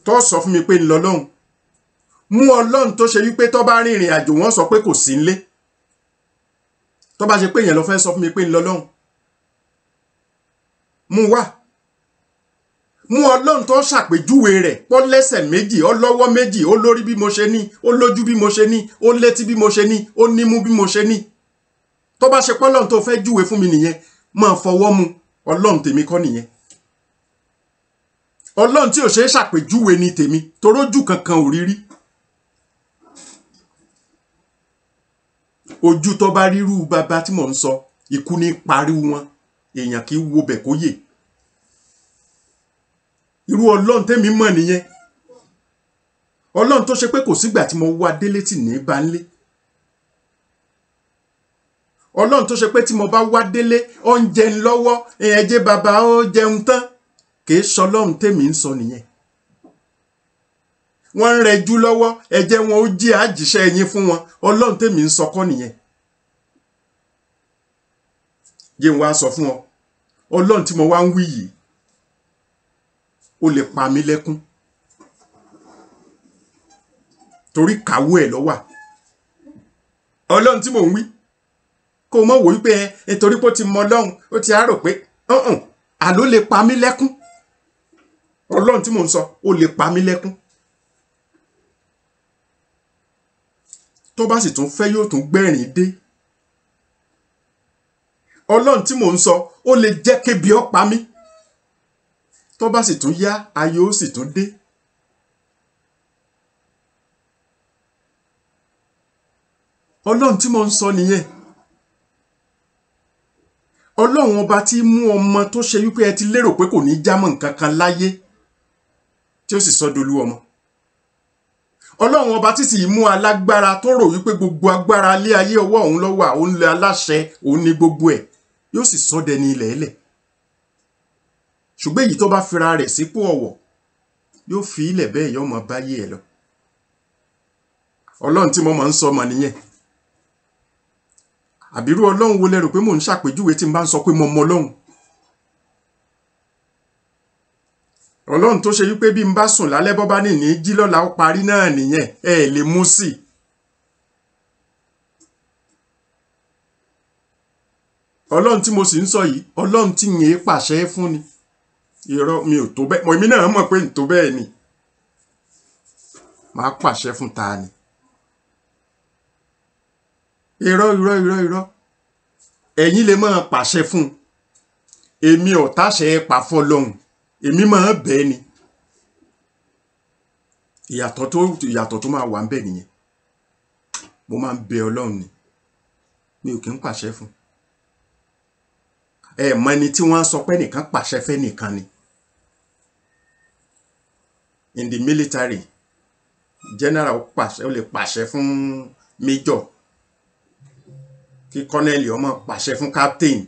tó sọ fún mi pé ń lọ lọ́hùn. mú Ọlọ́run tó ṣe wípé tó bá rin ìrìn àjò wọ́n sọ pé kò sí nílé. tó bá ṣe pé èèyàn ló fẹ́ sọ fún mi pé ń lọ lọ́hùn. mú wá. mú Ọlọ́run tó ṣàpèjúwe rẹ̀ pọ́ lẹ́sẹ̀ méjì, ó lọ́wọ́ méjì, ó lórí bí mo ṣe ní, ó lójú bí mo ṣe ní, ó létí bí mo ṣe ní, ó nímú bí mo ṣe ní. tó bá ṣe pé Ọlọ́run tó fẹ́ júwe fún mi nìyẹn, máa fọwọ́ mu. Ọlọ́run tèmi kọ́ nìyẹn. Ọlọ́run tí ò ṣe é ṣàpèjúwe ni tèmi torójú kankan ò rí rí. ojú tó bá rírú bàbá tí mò ń sọ, ikú ní pariwo wọn, èèyàn kì í wo bẹ̀ kó yè. irú Ọlọ́run tèmi mọ̀ nìyẹn. Ọlọ́run tó ṣe pé kò sígbà tí mo wá délé tì ní bá ń lé. Ọlọ́run tó ṣe pé tí mo bá wá délé ó ń jẹun lọ́wọ́, ẹ̀jẹ̀ bàbá ó jẹun tán. kìí sọ Ọlọ́run tèmi ń sọ nìyẹn. wọ́n ń rẹjú lọ́wọ́, ẹ̀jẹ̀ wọn ó jí àjíṣẹ́ yín fún wọn. Ọlọ́run tèmi ń sọ kọ́ nìyẹn. jẹ́ n wá sọ fún ọ, Ọlọ́run tí mo wá ń wí yìí ó lè pa mí lẹ́kún torí kàwé ẹ̀ lọ́wà. Ọlọ́run tí mò ń wí kó mọ̀ wò wípé nítorí pé ó ti mọ Ọlọ́run ó ti á rò pé àló lè pa mí lẹ́kún. Ọlọ́run tí mò ń sọ ó lè pa mí lẹ́kún. tó bá sì tún fẹ́ yóò tún gbẹ̀rín dé. Ọlọ́run tí mò ń sọ ó lè jẹ́ kébi ó pa mí. tó bá sì tún yá ayọ̀ ó sì tún dé. Ọlọ́run tí mò ń sọ nìyẹn. Ọlọ́run ọba tí mú ọmọ tó ṣe wípé ẹ ti lérò pé kò ní jámọ́ nǹkan kan láyé tí ó sì sọ dolú ọmọ. Ọlọ́run ọba tí sì mú alágbára tó rò wípé gbogbo agbára ilé ayé ọwọ́ òun ló wà, òun lè aláṣẹ, òun ní gbogbo ẹ̀, yóò sì sọ dẹni ilẹ̀ ẹlẹ̀. Ṣùgbọ́n èyí tó bá fira rẹ̀ sípò ọ̀wọ̀ yóò fi ilẹ̀ bẹ́ẹ̀ yóò máa báyé ẹ̀ lọ. Ọlọ́run tí mo máa ń sọ ọmọ nìyẹn. Àbírú Ọlọ́run wo lẹ rò pé mò ń ṣàpèjúwe tí n bá ń sọ pé mo mọ Ọlọ́run? Ọlọ́run tó ṣe wípé bí n bá sùn lálẹ́ bọ́ bá ní jí lọ́la ó parí náà nìyẹn, ẹ lè mú sí. Ọlọ́run tí mo sì ń sọ yìí, Ọlọ́run tí yẹn pàṣẹ fún ni. Irọ́, mi ò tó bẹ́ẹ̀, èmi náà mọ̀ pé n tó bẹ́ẹ̀ ni. Màá pàṣẹ fún ta ni? Irọ́. Ẹ̀yin lè máa pàṣẹ fún. Èmi ò táṣẹ pa fọ́lọ́run. Èmi máa bẹ́ẹ̀ ni. Ìyàtọ̀ tó máa wà ń bẹ nìyẹn. Mo máa ń bẹ Ọlọ́run ni. Mi ò kí ń pàṣẹ fún. Ẹ mọ̀ ẹni tí wọ́n sọ pé nìkan pàṣẹ fẹ́ nìkan ni. In the military, general ó lè pàṣẹ fún major. Kí colonel ó máa pàṣẹ fún captain.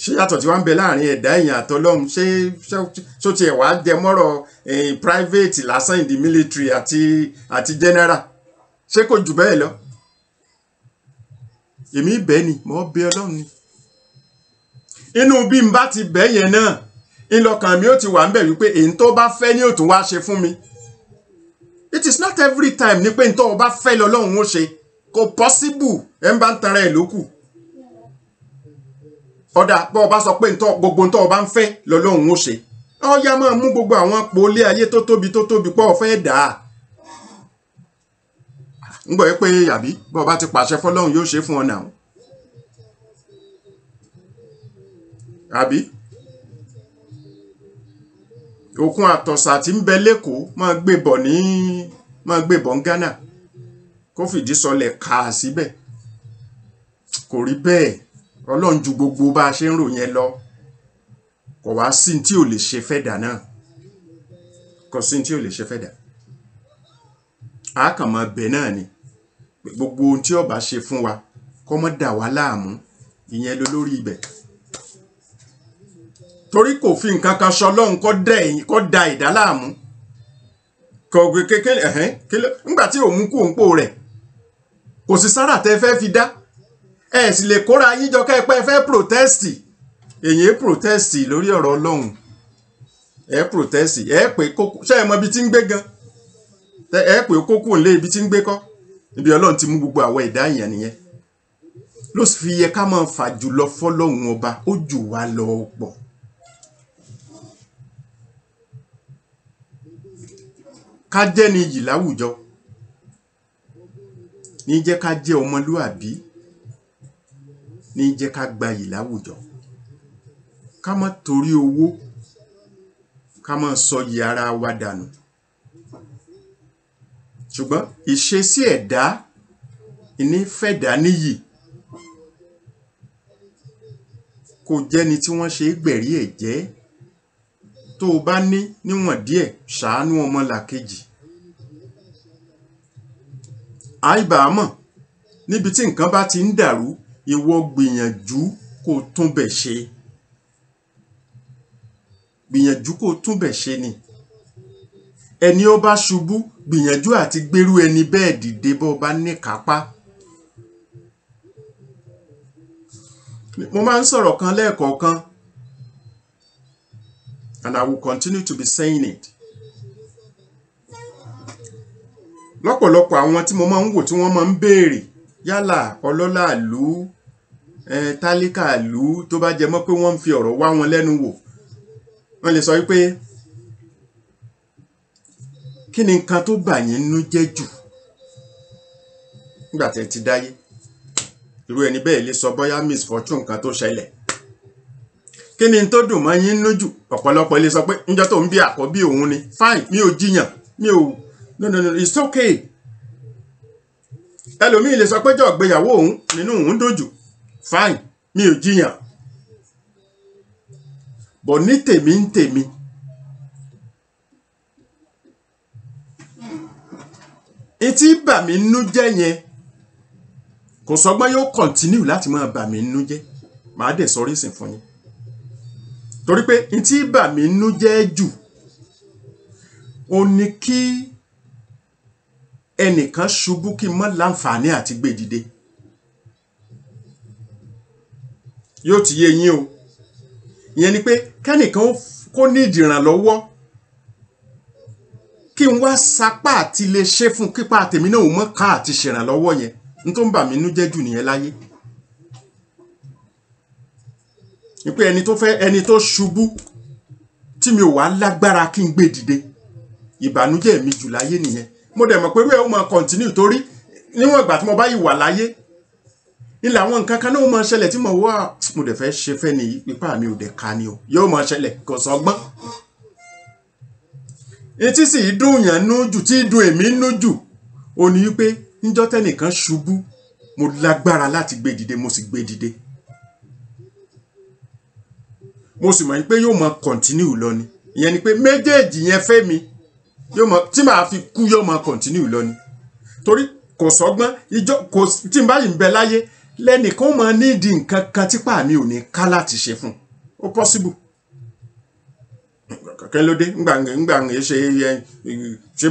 Ṣé yàtọ̀ tí wọ́n ń bẹ láàrin ẹ̀dá èèyàn àtọlọ́run? Ṣó tiẹ̀ wá jẹ mọ́rọ̀ private lásán in the military àti general? Ṣé kò jù bẹ́ẹ̀ lọ? Èmi bẹ́ẹ̀ ni, mo bẹ Ọlọ́run ni. Inú bí n bá ti bẹ́ yẹn náà, ìlọkàn mi ó ti wà ń bẹ̀ wípé èyí tó bá fẹ́ ní ó tún wá ṣe fún mi. It is not every time ní pé n tó bá fẹ́ lọ́lọ́run ó ṣe. Kò possible, ẹ̀ ń bá ń tanra ẹ̀ lókù. Ọ̀dà bọ́ ọba sọ pé gbogbo ntọ́ ọba ń fẹ́ lọ́lọ́run ó ṣe. Ọya máa mú gbogbo àwọn àpò ilé ayé tó tóbi pọ̀ fẹ́ dà á. ń gbọ́ pé àbí bọ́ ọba ti pàṣẹ fọ́lọ́run yóò ṣe fún ọ náà. Àbí òkun àtọ̀sà tí ń bẹ lẹ́kọ̀ọ́ máa gbé bọ̀ ní Ghana kó fìdí sọlẹ̀ kà á síbẹ̀. Kò rí bẹ́ẹ̀. Ọlọ́run ju gbogbo bá a ṣe ń rò yẹn lọ. Kò wá sí tí ò lè ṣe fẹ́ dà náà. Kò sí tí ò lè ṣe fẹ́ dà. A kàn máa bẹ̀ náà ni. Gbogbo ohun tí ó bá ṣe fún wa kó má dà wá láàmú. Ìyẹn ló lórí ibẹ̀. Torí kò fi nǹkan kan ṣọlọ́run kó da ìdá láàmú. Kò kékeré nígbà tí òun kú òǹpò rẹ̀. Kò sí sára tẹ́ fẹ́ fi dá. Ẹ sì lè kóra yín jọ kẹ́pẹ́ fẹ́ protesti. Èyí protesti lórí ọ̀rọ̀ Ọlọ́run. Ẹ protesti. Ẹ pé kókó. Ṣé ẹ mọ ibi tí ń gbé gan? Ẹ pé kókó ńlé ibi tí ń gbé kọ́. Ibi Ọlọ́run ti mú gbogbo àwọn ẹ̀dá èèyàn nìyẹn. Ló sì fi yẹ ká máa fà jùlọ fọ́lọ́run ọba. Ó jù wá lọ pọ̀. Ká jẹ́ ni iyì láwùjọ. Ní jẹ́ ká jẹ́ ọmọlúàbí. Ní jẹ́ ká gbayì láwùjọ. Ká má torí owó ká má sọ yìí ara wa dànù. Ṣùgbọ́n ìṣesí ẹ̀dá ìní fẹ̀dá níyì kò jẹ́ni tí wọ́n ṣe gbẹ̀rí ẹ̀ jẹ́. Tó o bá ní níwọ̀n díẹ̀ ṣàánú ọmọlàkejì. Àìbàámọ̀ níbi tí nǹkan bá ti ń dàrú, ìwọ gbìyànjú kó tún bẹ̀ ṣe. Gbìyànjú kó tún bẹ̀ ṣe ni. Ẹni ó bá ṣubú gbìyànjú àti gbérú ẹni bẹ́ẹ̀ dìde bó bá ní kápá. Mo máa ń sọ̀rọ̀ kan lẹ́ẹ̀kọ̀ọ̀kan. And I will continue to be saying it. Lọ́pọ̀lọpọ̀ àwọn tí mo máa ń wò tí wọ́n máa ń béèrè yálà ọlọ́lá ìlú, tálíkà ìlú tó bá jẹ mọ́ pé wọ́n ń fi ọ̀rọ̀ wá wọn lẹ́nu wò. Wọ́n lè sọ wípé kí ni nǹkan tó bà yín nínú jẹ́ jù nígbà tẹ́ ti dáyé? Irú ẹni bẹ́ẹ̀ lè sọ bóyá misfortune kan tó ṣẹlẹ̀. Kí ni tó dùn mọ́ yín nínú jù? Ọ̀pọ̀lọpọ̀ lè sọ pé níjọ́ tó ń bí àkọ́bí òun ni. Fine, mi ò jiyàn, no, it's okay. Ẹlòmíì lè sọ pé jọ́ ìgbéyàwó òun nínú òun dùn jù. Fine, mi ò jiyàn. Bọ̀ ní tèmi etí bà mí nínú jẹ́ yẹn kò sọgbọ́n yóò continue láti máa bà mí nínú jẹ́ màá dẹ̀ sọ reason fún yín torí pé etí bà mí nínú jẹ́ jù ó ní kí ẹnìkan ṣubú kí n má láǹfààní àti gbé dìde yóò ti yé yín o ìyẹn ni pé kẹ́nìkan kó ní ìdìrànlọ́wọ́ kí n wá sapá àti lè ṣe fún kípa tèmi náà ò mọ́ ká àti ṣèrànlọ́wọ́ yẹn n tó ń bà mí nú jẹ́ jù nìyẹn láyé ni pé ẹni tó ṣubú tí mi ò wá lágbára kí n gbé dìde ìbànújẹ́ mi jù láyé nìyẹn mo dẹ̀ mọ̀ pé wíwẹ̀ ó máa continue torí níwọ̀n ìgbà tí mo bá yìí wà láyé ilẹ̀ àwọn nǹkan kan náà ó máa ṣẹlẹ̀ tí mo wá mo dẹ̀ fẹ́ ṣe fẹ́ ni ipá mi ò dẹ̀ ka ni o yóò máa ṣẹlẹ̀ kò sọgbọ́n etí sì dùn yàn nú jù tí dùn èmi nú jù ó ní wípé níjọ́ tẹ́nìkan ṣubú mo lágbára láti gbé dìde mo sì gbé dìde mo sì mọ̀ pé yóò máa continue lọ ni ìyẹn ni pé méjèèjì yẹn fẹ́ mi yóò máa tí màá fi kú yóò máa continue lọ ni torí kò sọgbọ́n kò tí n bá yìí ń bẹ láyé lẹ́nìkan máa nídìí nǹkan kan típa mi ò ní ká láti ṣe fún ó possible kẹ́kẹ́ ló dé ngbà ṣe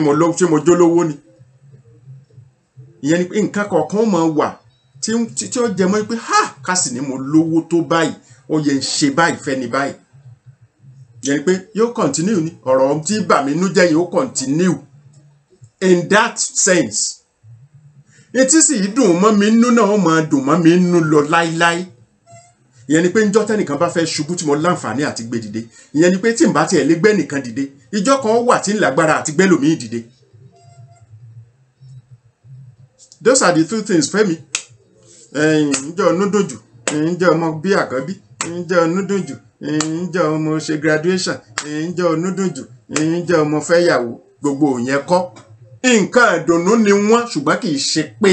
mo jólówó ni ìyẹn ni pé nǹkan kọ̀ọ̀kan máa wà tí ó jẹ mọ́ pé ká sì ní mo lówó tó báyìí ó yẹ ń ṣe báyìí fẹ́ ni báyìí ìyẹn ni pé yóò continue ni ọ̀rọ̀ tí bà mí nú jẹ́ yóò continue in that sense etí sì dùn mọ́ mi nú náà ó máa dùn mọ́ mi nú lọ láíláí ìyẹn ni pé njọ́ tẹ́nìkan bá fẹ́ ṣubú tí mo láǹfààní àti gbé dìde ìyẹn ni pé tí n bá tiẹ̀ lé gbé nìkan dìde ìjọ́ kan wà tí ń lágbára àti gbé lòmíì dìde those are the two things fẹ́mi ǹjẹ́ ọ̀nù dòjù ǹjẹ́ ọmọ bí àkọ́bí ǹjẹ́ ọ̀nù dòjù ǹjẹ́ ọmọ ṣe graduation ǹjẹ́ ọ̀nù dòjù ǹjẹ́ ọmọ fẹ́yàwó gbogbo yẹn kọ́ nǹkan ìdùnnú ni wọ́n ṣùgbọ́n kì í ṣe pé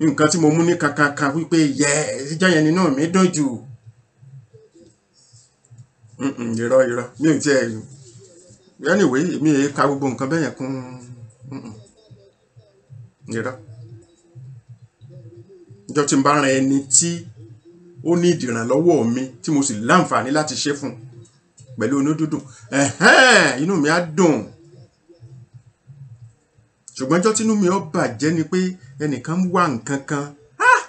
nǹkan tí mo mú ní kankan wípé yẹ ìjọ yẹn nínú mi dùn jù irọ́ mi ò tiẹ̀ anyway mi ò ka gbogbo nǹkan bẹ́ẹ̀ yẹn kún irọ́ ìjọ tí n bá ran ẹni tí ó ní ìdìrànlọ́wọ́ mi tí mo sì láǹfààní láti ṣe fún pẹ̀lú inú dúdùn inú mi á dùn ṣùgbọ́n ọjọ́ tínú mi ó bàjẹ́ ni pé ẹnìkan wá nǹkan kan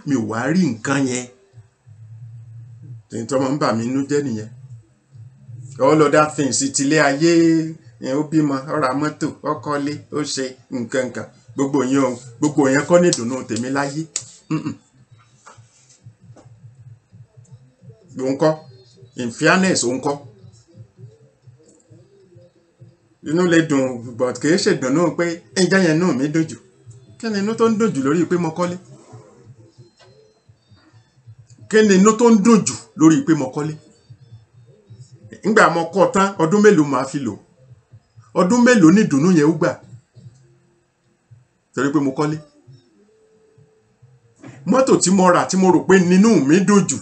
mi ò wá rí nǹkan yẹn tẹ̀yìn tó máa ń bà mí nínú jẹ́ nìyẹn all other things tilé ayé ó bímọ ó ra mọ́tò ó kọ́lé ó ṣe nǹkan kan gbogbo yẹn kọ́ ní ìdùnnú tèmi láyé òun kọ́ in fairness òun kọ́ inú lè dùn but kìí ṣe dùn náà pé ẹjẹ́ yẹn náà mi dùn jù kí ni inú tó ń dùn jù lórí pé mo kọ́lé kí ni inú tó ń dùn jù lórí pé mo kọ́lé ńgbà mo kọ́ tán ọdún mélòó máa fi lò ọdún mélòó ní ìdùnnú yẹn ó gbà torí pé mo kọ́lé mọ́tò tí mo rà tí mo rò pé nínú mi dùn jù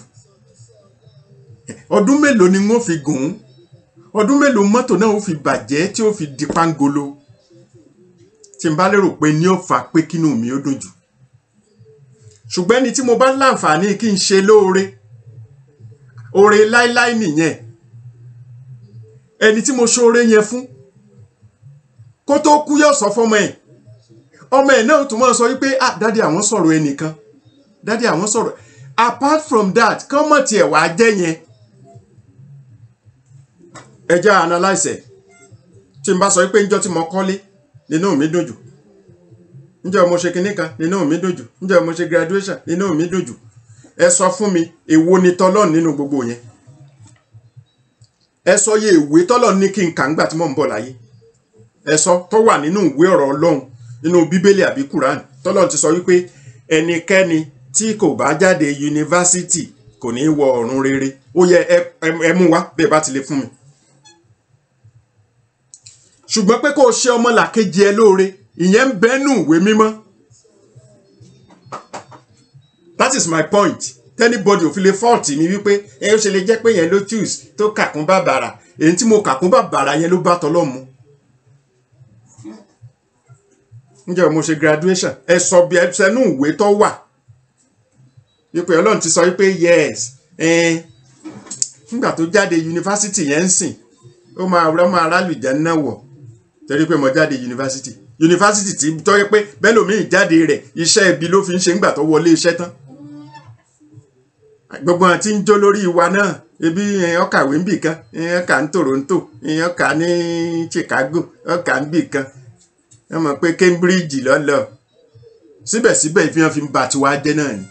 ọdún mélòó ni wọ́n fi gùn ún ọdún mélòó mọ́tò náà ó fi bàjẹ́ tí ó fi di pangolo tí n bá lérò pé ní ó fà pé kínú mi ó dùn jù ṣùgbọ́n ẹni tí mo bá láǹfààní kí n ṣe lóore oore láíláí nìyẹn ẹni tí mo ṣoore yẹn fún kó tó kú yóò sọ fọmọ ẹ̀ ọmọ ẹ̀ náà tún máa sọ wípé dádì àwọn sọ̀rọ̀ ẹnìkan dádì àwọn sọ̀rọ̀ apart from that kọ́mọ̀ tiẹ̀ wá jẹ́ yẹn ẹjá analyze tí n bá sọ pé níjọ́ tí mo kọ́lé nínú mi dùn jù níjọ́ mo ṣe kinní kan nínú mi dùn jù níjọ́ mo ṣe graduation nínú mi dùn jù ẹ sọ fún mi èwo ni tọ́lọ́n nínú gbogbo yẹn ẹ sọ yẹ ìwé tọ́lọ́n ní kí n kà ńgbà tí mo ń bọ̀ láyé ẹ sọ tó wà nínú ìwé ọ̀rọ̀ Ọlọ́run nínú bíbélì àbí Quran tọ́lọ́n ti sọ wípé ẹnikẹ́ni tí kò bá jáde yunifásitì kò ní wọ ọ̀run rere ó yẹ ẹ mú wá bẹ́ẹ̀ bá ti lè fún mi ṣùgbọ́n pé kó o ṣe ọmọlàkejì ẹ lóore ìyẹn ń bẹ́nu ìwé mímọ́ that is my point anybody ò fi lè fault mi wípé ó ṣe lè jẹ́ pé yẹn ló choose tó kàkún bàbàrà èyí tí mo kàkún bàbàrà yẹn ló bá tọ́lọ́ mu ǹjẹ́ mo ṣe graduation ẹ sọ bí ẹ sẹ́nu ìwé tó wà wípé Ọlọ́run ti sọ wípé yes nígbà tó jáde yunifásitì yẹn ń sìn ó máa rálùjẹ́ náà wọ̀ torí pé mo jáde yunifásitì tí tó yẹ pé bẹ́ẹ̀ lómìn jáde rẹ̀ iṣẹ́ ibi ló fi ń ṣe nígbà tó wọlé iṣẹ́ tán gbogbo àti ń jó lórí wa náà ebi ọkàwé ń bì kan ọkà ní Toronto ọkà ní Chicago ọkà ń bì kan ẹ mọ̀ pé Cambridge lọ́lọ́ síbẹ̀síbẹ̀ ìfihàn fi ń ba tiwa jẹ́ náà ni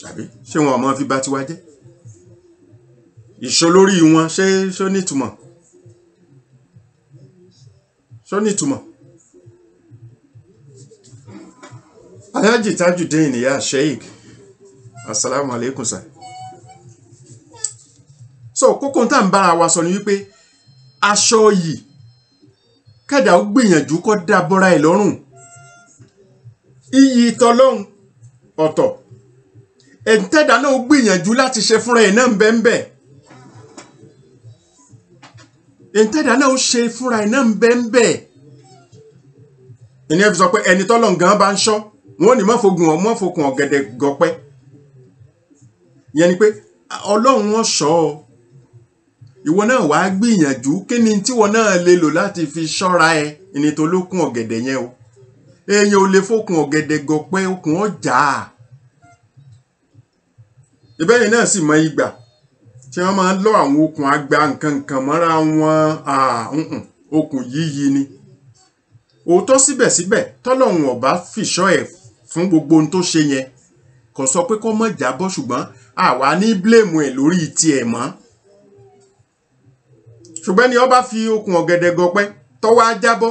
àbí ṣé wọn ọmọ fi ba tiwa jẹ́ ìṣolórí wọn ṣó nítumọ̀ Alhaji Tajudeen ya Sheikh assalamu alaikum sir. So kókó tá ń bára wa sọ ni wípé aṣọ yìí kẹ́dà ó gbìyànjú kó dá bọ́ra ẹ̀ lọ́rùn iyì tọlọ́hun ọ̀tọ̀ ẹ̀ńtẹ́dà náà ó gbìyànjú láti ṣe fúnra ẹ̀ náà bẹ́ẹ̀ ẹ̀ńtẹ́dà náà ó ṣe fúnra ẹ̀ náà bẹ́ẹ̀ ẹni ẹ fi sọ pé ẹni tọ́lọ́hun gan bá ń ṣọ́ wọn ò ní mọ́fokùn ọ̀gẹ̀dẹ̀ gọpẹ́ yẹn ni pé Ọlọ́run wọn ṣọ́ ọ ìwọ náà wàá gbìyànjú kí ni tíwọ náà lè lò láti fi ṣọ́ra ẹ ẹni tó lókun ọ̀gẹ̀dẹ̀ yẹn o èèyàn ò lè fokùn ọ̀gẹ̀dẹ̀ gọpẹ́ okùn ọjà ìbẹ́yìn náà sì mọ ìgbà tí wọ́n máa ń lọ àwọn okùn àgbà nǹkan mọ́ra wọn okùn yíyí ni òótọ́ síbẹ̀síbẹ̀ tọ́lọ́run ọ̀bá fìṣọ́ ẹ̀ fún gbogbo ohun tó ṣe yẹn kò sọ pé kó má jábọ́ ṣùgbọ́n àwa ní blame ẹ̀ lórí tiẹ̀ mọ́ ṣùgbọ́n ni wọ́n bá fi okùn ọ̀gẹ̀dẹ̀ gọpẹ́ tọ́wọ́ á jábọ́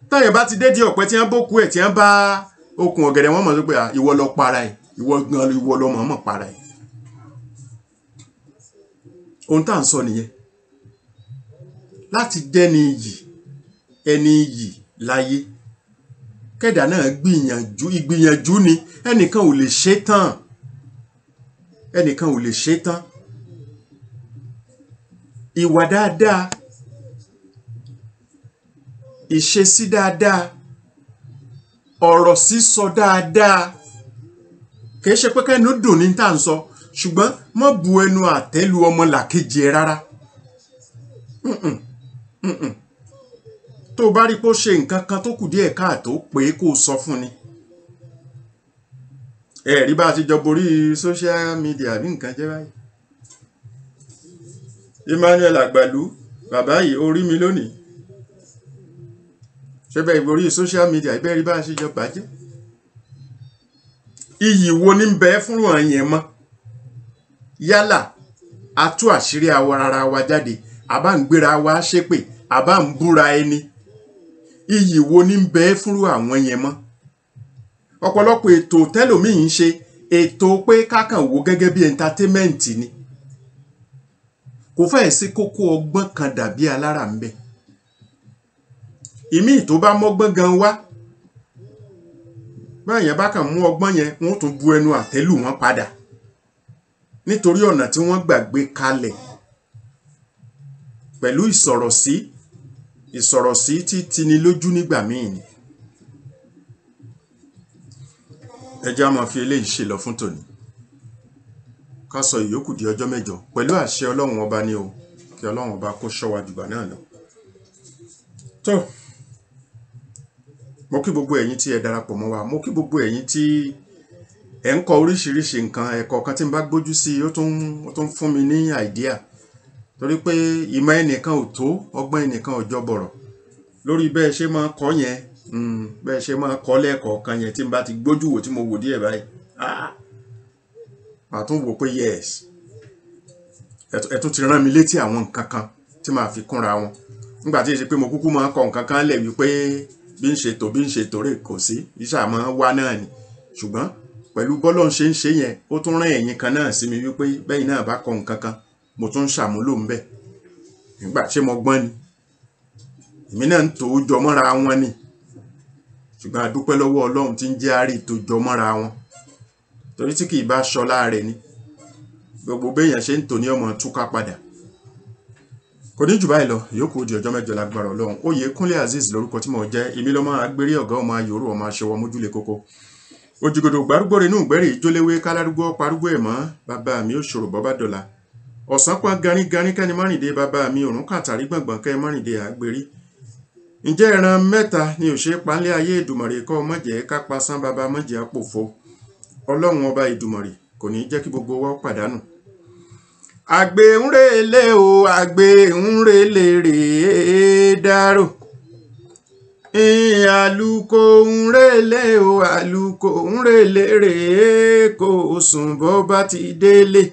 táyẹ̀ bá ti dédé ọ̀pẹ tí wọ́n bókú ẹ̀ tí wọ́n bá okùn ọ̀gẹ̀dẹ̀ wọ́n mọ̀ sí pé ìwọ lọ para ẹ̀ ìwọ lọ mọ̀ para ẹ̀ ohun tá à ń sọ nìyẹn láti jẹ́ni iyì ẹni iyì láyé kẹ́dà náà ìgbìyànjú ni ẹnìkan ò lè ṣe tán ìwà dáadáa ìṣesí dáadáa ọ̀rọ̀ sísọ dáadáa kìí ṣe pé kẹ́nu dùn ní tá à ń sọ ṣùgbọ́n má bu ẹnu àtẹ́lu ọmọlàkejì ẹ rárá tó bá rí pé ó ṣe nǹkan kan tó kù díẹ̀ káàtó pé kó sọ fún ni rí bá ti jọ borí social media bí nǹkan jẹ́ báyìí Emmanuel Àgbàlú bàbá yìí orí mi lónìí ṣé bẹ́ẹ̀ borí social media ibẹ̀ rí bá ṣe jọ bàjẹ́ iyì wo ní bẹ fún àyẹn mọ́ yálà a tú àṣírí ara wa jáde àbá ń gbéra wa ṣépè àbá ń búra ẹni iyì wo ní bẹ fún àwọn yẹn mọ́ ọ̀pọ̀lọpọ̀ ètò tẹ́lòmíì ń ṣe ètò pé kákan wò gẹ́gẹ́ bí entertainment ni kò fẹ́ sí kókó ọgbọ́n kan dàbí alára ń bẹ ìmí tó bá mọ́gbọ́n gan wá báyẹn bá kàn mú ọgbọ́n yẹn wọ́n tún bu ẹnu àtẹ́lù wọn padà nítorí ọ̀nà tí wọ́n gbàgbé kalẹ̀ pẹ̀lú ìsọ̀rọ̀ sí tí tini lójú nígbà míì ni ẹjẹ́ a máa fi eléyìí ṣe lọ fún tòní ká sọ ìyókù di ọjọ́ mẹ́jọ pẹ̀lú àṣẹ Ọlọ́run ọba ní o kí Ọlọ́run ọba kó ṣọ́ wa jùgbà náà lọ tó mo kí gbogbo ẹ̀yin tí ẹ darapọ̀ mọ́ wa mo kí gbogbo ẹ̀yin tí ẹ ń kọ oríṣiríṣi nǹkan ẹ̀kọ́ kan tí n bá gbójú sí ó tún fún mi ní àìdíà torí pé ìmọ̀ ẹnìkan ò tó ọgbọ́n ẹnìkan ò jọ bọ̀rọ̀ lórí bẹ́ẹ̀ ṣe máa kọ́ yẹn bẹ́ẹ̀ ṣe máa kọ́ lẹ́ẹ̀kọ̀ọ̀kan yẹn tí n bá ti gbójú wò tí mo wò díẹ̀ báyìí màá tún wò pé yes ẹ tún ti rán mi létí àwọn nǹkan kan tí màá fi kúnra wọn nígbà tí èsì pé mo kúkú máa kọ nǹkan kan lẹ̀ wípé bí ń ṣètò rè kò sí iṣẹ́ àmọ́ wá náà ni ṣùgbọ́n pẹ̀lú bọ́lọ́ ṣe ń ṣe yẹn ó tún rán ẹ̀yin kan náà sí mi wípé bẹ́ẹ̀ náà bá kọ nǹkan kan mo tún ṣàmúlò ń bẹ̀ nígbà ṣé mo gbọ́n ni èmi náà ń tò ó jọ mọ́ra wọn ni ṣùgbọ́n a dúpẹ́ lọ́wọ́ Ọlọ́run tí ń jẹ́ àárí tó jọ mọ́ra wọn torí tí kì í bá ṣọlá rẹ̀ ni gbogbo béèyàn ṣe ń tò ní ọmọ túká padà kò ní jù báyìí lọ yòókù di ọjọ́ mẹ́jọ lágbára Ọlọ́run. Oyèkúnlé Azeez lórúkọ tí mo jẹ́, èmi lọ́mọ agbérí ọ̀gá ọmọ ayòrò ọmọ aṣẹwọ mójúlé kókó òjìgòdò gbárùgbò rẹ̀ inú ìgbẹ́rì ìjóléwé kálárúgbó parúgbó ẹ̀ mọ́ bàbá mi ò ṣòro bọ́bá dọ̀la ọ̀sán pa ganíganí kẹ́ni márìndé bàbá mi òrùn kàtàrí gbọ̀ngbọ̀n kẹ́ márìndé àgbérí. Ǹjẹ́ ẹran mẹ́ta ni ò ṣe panlé ayé Èdùmàrè kọ́ mọ̀jẹ̀ ká pasán bàbá mọ̀jẹ̀ àpòfo. Ọlọ́run ọba Èdùmàrè kò ní jẹ́ kí gbogbo wa pàdánù. Àgbẹ̀ ń relé o àgbẹ̀ ń relé rèé dárò. Àlùkò ń relé o àlùkò ń relé rèé kò sùn bó bá ti délé.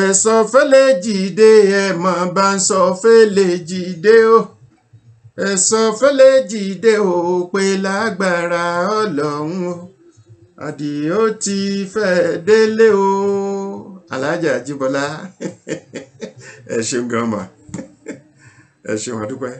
Ẹ̀sọ́ fẹ́lẹ́ jìde ẹ̀ mọ̀ bá ń sọ fẹ́lẹ́ jìde o. Ẹ̀sọ́ fẹ́lẹ́ jìde o pé lágbára Ọlọ́run o. Àdìó ti fẹ́ délé o. Alájà Jíbọ́lá ẹ ṣeun gan ma ẹ ṣeun àdúpẹ́.